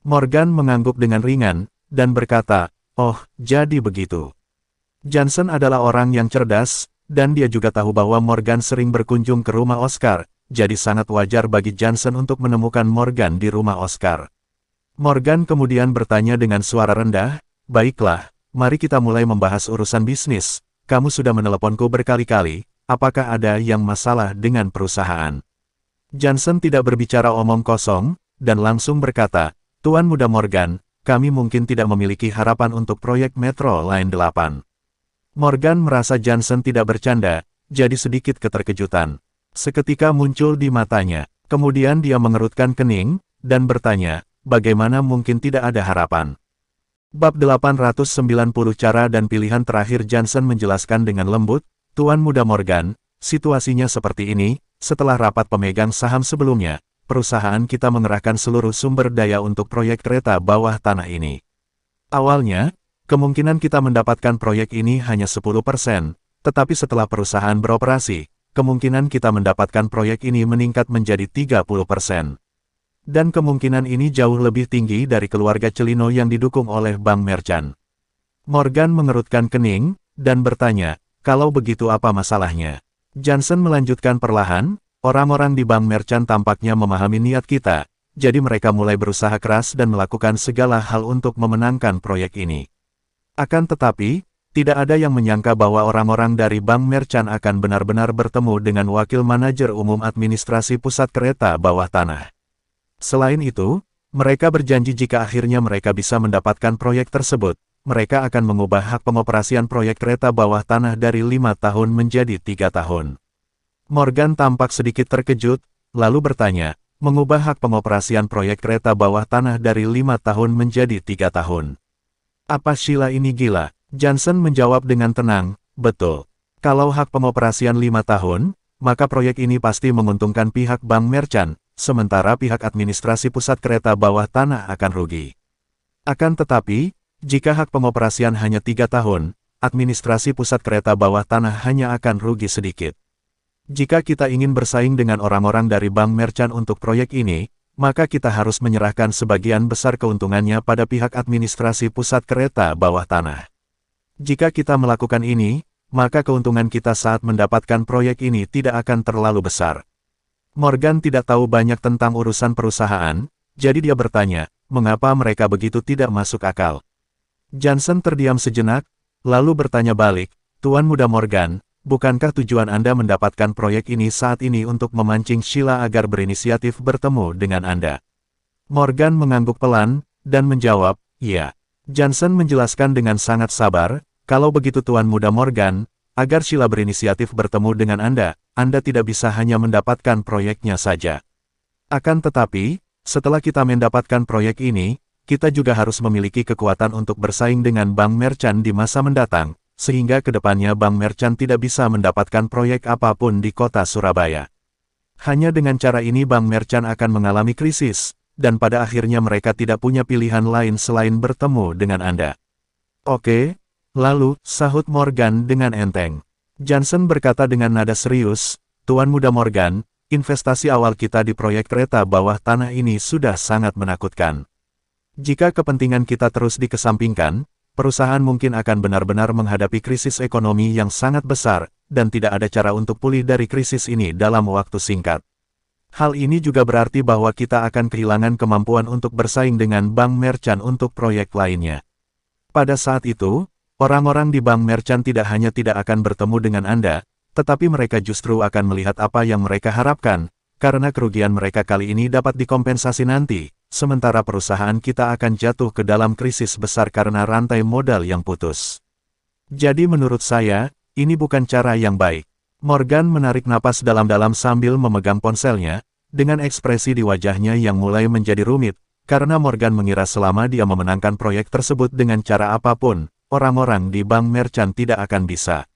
Morgan mengangguk dengan ringan, dan berkata, "Oh, jadi begitu." Johnson adalah orang yang cerdas, dan dia juga tahu bahwa Morgan sering berkunjung ke rumah Oscar, jadi sangat wajar bagi Johnson untuk menemukan Morgan di rumah Oscar. Morgan kemudian bertanya dengan suara rendah, "Baiklah, mari kita mulai membahas urusan bisnis. Kamu sudah meneleponku berkali-kali, apakah ada yang masalah dengan perusahaan?" Johnson tidak berbicara omong kosong, dan langsung berkata, "Tuan Muda Morgan, kami mungkin tidak memiliki harapan untuk proyek Metro Line 8. Morgan merasa Johnson tidak bercanda, jadi sedikit keterkejutan seketika muncul di matanya. Kemudian dia mengerutkan kening, dan bertanya, "Bagaimana mungkin tidak ada harapan?" Bab 890 Cara dan pilihan terakhir. Johnson menjelaskan dengan lembut, "Tuan Muda Morgan, situasinya seperti ini, setelah rapat pemegang saham sebelumnya, perusahaan kita mengerahkan seluruh sumber daya untuk proyek kereta bawah tanah ini. Awalnya, kemungkinan kita mendapatkan proyek ini hanya 10%, tetapi setelah perusahaan beroperasi, kemungkinan kita mendapatkan proyek ini meningkat menjadi 30%. Dan kemungkinan ini jauh lebih tinggi dari keluarga Celino yang didukung oleh Bank Merchant." Morgan mengerutkan kening, dan bertanya, "Kalau begitu apa masalahnya?" Johnson melanjutkan perlahan, "Orang-orang di Bank Merchant tampaknya memahami niat kita, jadi mereka mulai berusaha keras dan melakukan segala hal untuk memenangkan proyek ini. Akan tetapi, tidak ada yang menyangka bahwa orang-orang dari Bank Merchant akan benar-benar bertemu dengan Wakil Manajer Umum Administrasi Pusat Kereta Bawah Tanah. Selain itu, mereka berjanji jika akhirnya mereka bisa mendapatkan proyek tersebut, mereka akan mengubah hak pengoperasian proyek kereta bawah tanah dari 5 tahun menjadi 3 tahun. Morgan tampak sedikit terkejut, lalu bertanya, "Mengubah hak pengoperasian proyek kereta bawah tanah dari 5 tahun menjadi 3 tahun. Apa Sheila ini gila?" Johnson menjawab dengan tenang, "Betul. Kalau hak pengoperasian 5 tahun, maka proyek ini pasti menguntungkan pihak Bank Merchant, sementara pihak administrasi pusat kereta bawah tanah akan rugi. Akan tetapi, jika hak pengoperasian hanya 3 tahun, administrasi pusat kereta bawah tanah hanya akan rugi sedikit. Jika kita ingin bersaing dengan orang-orang dari Bank Merchant untuk proyek ini, maka kita harus menyerahkan sebagian besar keuntungannya pada pihak administrasi pusat kereta bawah tanah. Jika kita melakukan ini, maka keuntungan kita saat mendapatkan proyek ini tidak akan terlalu besar." Morgan tidak tahu banyak tentang urusan perusahaan, jadi dia bertanya, "Mengapa mereka begitu tidak masuk akal?" Johnson terdiam sejenak, lalu bertanya balik, "Tuan Muda Morgan, bukankah tujuan Anda mendapatkan proyek ini saat ini untuk memancing Sheila agar berinisiatif bertemu dengan Anda?" Morgan mengangguk pelan, dan menjawab, "Iya. Johnson menjelaskan dengan sangat sabar, kalau begitu Tuan Muda Morgan, agar Sheila berinisiatif bertemu dengan Anda tidak bisa hanya mendapatkan proyeknya saja. Akan tetapi, setelah kita mendapatkan proyek ini, kita juga harus memiliki kekuatan untuk bersaing dengan Bank Merchant di masa mendatang, sehingga ke depannya Bank Merchant tidak bisa mendapatkan proyek apapun di kota Surabaya. Hanya dengan cara ini Bank Merchant akan mengalami krisis, dan pada akhirnya mereka tidak punya pilihan lain selain bertemu dengan Anda. Oke, lalu, sahut Morgan dengan enteng. Johnson berkata dengan nada serius, Tuan Muda Morgan, investasi awal kita di proyek kereta bawah tanah ini sudah sangat menakutkan. Jika kepentingan kita terus dikesampingkan, perusahaan mungkin akan benar-benar menghadapi krisis ekonomi yang sangat besar, dan tidak ada cara untuk pulih dari krisis ini dalam waktu singkat. Hal ini juga berarti bahwa kita akan kehilangan kemampuan untuk bersaing dengan Bank Merchant untuk proyek lainnya. Pada saat itu, orang-orang di Bank Merchant tidak hanya tidak akan bertemu dengan Anda, tetapi mereka justru akan melihat apa yang mereka harapkan, karena kerugian mereka kali ini dapat dikompensasi nanti, sementara perusahaan kita akan jatuh ke dalam krisis besar karena rantai modal yang putus. Jadi menurut saya, ini bukan cara yang baik. Morgan menarik napas dalam-dalam sambil memegang ponselnya, dengan ekspresi di wajahnya yang mulai menjadi rumit, karena Morgan mengira selama dia memenangkan proyek tersebut dengan cara apapun, orang-orang di Bank Merchant tidak akan bisa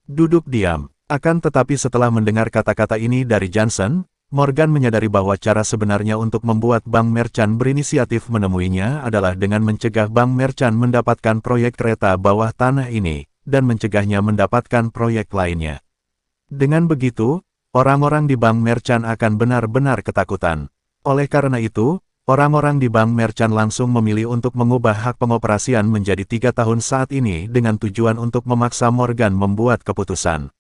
duduk diam. Akan tetapi setelah mendengar kata-kata ini dari Johnson, Morgan menyadari bahwa cara sebenarnya untuk membuat Bank Merchant berinisiatif menemuinya adalah dengan mencegah Bank Merchant mendapatkan proyek kereta bawah tanah ini, dan mencegahnya mendapatkan proyek lainnya. Dengan begitu, orang-orang di Bank Merchant akan benar-benar ketakutan. Oleh karena itu, orang-orang di Bank Merchant langsung memilih untuk mengubah hak pengoperasian menjadi 3 tahun saat ini dengan tujuan untuk memaksa Morgan membuat keputusan.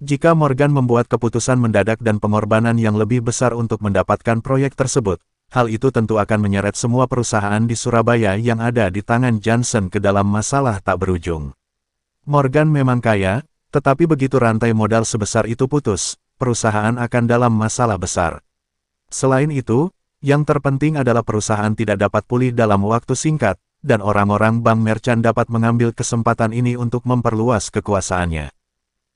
Jika Morgan membuat keputusan mendadak dan pengorbanan yang lebih besar untuk mendapatkan proyek tersebut, hal itu tentu akan menyeret semua perusahaan di Surabaya yang ada di tangan Johnson ke dalam masalah tak berujung. Morgan memang kaya, tetapi begitu rantai modal sebesar itu putus, perusahaan akan dalam masalah besar. Selain itu, yang terpenting adalah perusahaan tidak dapat pulih dalam waktu singkat, dan orang-orang Bank Merchant dapat mengambil kesempatan ini untuk memperluas kekuasaannya.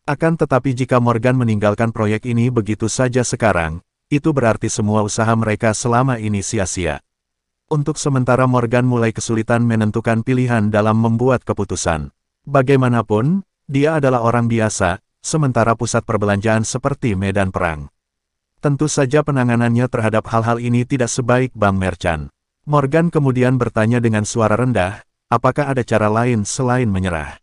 Akan tetapi jika Morgan meninggalkan proyek ini begitu saja sekarang, itu berarti semua usaha mereka selama ini sia-sia. Untuk sementara Morgan mulai kesulitan menentukan pilihan dalam membuat keputusan. Bagaimanapun, dia adalah orang biasa, sementara pusat perbelanjaan seperti medan perang. Tentu saja penanganannya terhadap hal-hal ini tidak sebaik Bank Merchant. Morgan kemudian bertanya dengan suara rendah, apakah ada cara lain selain menyerah?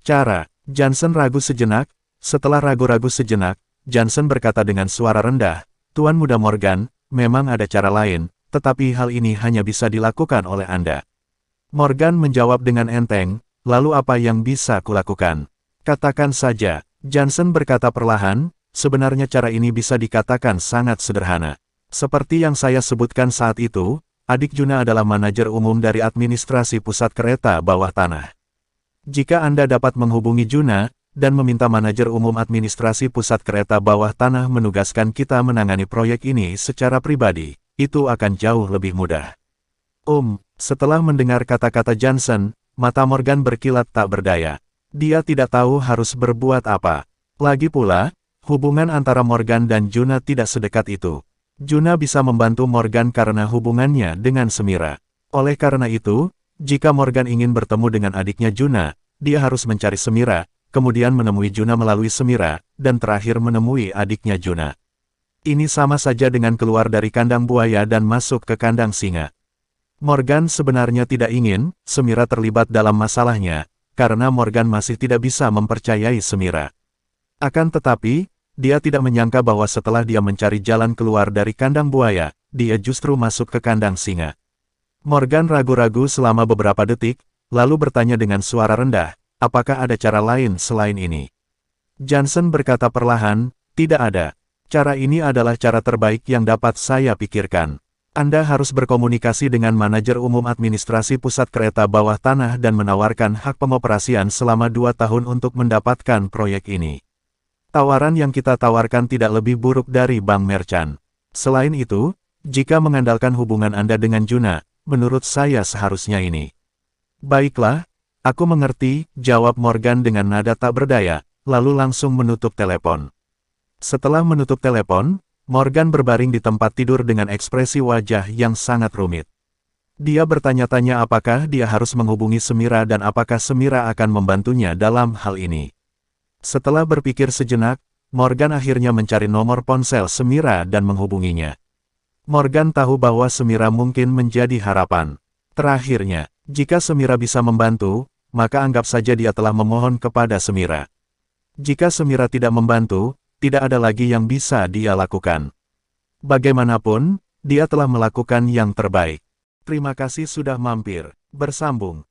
Cara? Johnson ragu sejenak. Setelah ragu-ragu sejenak, Johnson berkata dengan suara rendah, Tuan Muda Morgan, memang ada cara lain, tetapi hal ini hanya bisa dilakukan oleh Anda. Morgan menjawab dengan enteng, lalu apa yang bisa kulakukan? Katakan saja, Johnson berkata perlahan, sebenarnya cara ini bisa dikatakan sangat sederhana. Seperti yang saya sebutkan saat itu, adik Juna adalah manajer umum dari administrasi pusat kereta bawah tanah. Jika Anda dapat menghubungi Juna, dan meminta manajer umum administrasi pusat kereta bawah tanah menugaskan kita menangani proyek ini secara pribadi, itu akan jauh lebih mudah. Setelah mendengar kata-kata Johnson, mata Morgan berkilat tak berdaya. Dia tidak tahu harus berbuat apa. Lagi pula, hubungan antara Morgan dan Juna tidak sedekat itu. Juna bisa membantu Morgan karena hubungannya dengan Semira. Oleh karena itu, jika Morgan ingin bertemu dengan adiknya Juna, dia harus mencari Semira, kemudian menemui Juna melalui Semira, dan terakhir menemui adiknya Juna. Ini sama saja dengan keluar dari kandang buaya dan masuk ke kandang singa. Morgan sebenarnya tidak ingin Semira terlibat dalam masalahnya, karena Morgan masih tidak bisa mempercayai Semira. Akan tetapi, dia tidak menyangka bahwa setelah dia mencari jalan keluar dari kandang buaya, dia justru masuk ke kandang singa. Morgan ragu-ragu selama beberapa detik, lalu bertanya dengan suara rendah, apakah ada cara lain selain ini? Johnson berkata perlahan, tidak ada. Cara ini adalah cara terbaik yang dapat saya pikirkan. Anda harus berkomunikasi dengan manajer umum administrasi pusat kereta bawah tanah dan menawarkan hak pengoperasian selama 2 tahun untuk mendapatkan proyek ini. Tawaran yang kita tawarkan tidak lebih buruk dari Bank Merchant. Selain itu, jika mengandalkan hubungan Anda dengan Juna, menurut saya seharusnya ini Baiklah, aku mengerti, jawab Morgan dengan nada tak berdaya, lalu langsung menutup telepon. Setelah menutup telepon, Morgan berbaring di tempat tidur dengan ekspresi wajah yang sangat rumit. Dia bertanya-tanya apakah dia harus menghubungi Semira dan apakah Semira akan membantunya dalam hal ini. Setelah berpikir sejenak, Morgan akhirnya mencari nomor ponsel Semira dan menghubunginya. Morgan tahu bahwa Semira mungkin menjadi harapan terakhirnya. Jika Semira bisa membantu, maka anggap saja dia telah memohon kepada Semira. Jika Semira tidak membantu, tidak ada lagi yang bisa dia lakukan. Bagaimanapun, dia telah melakukan yang terbaik. Terima kasih sudah mampir. Bersambung.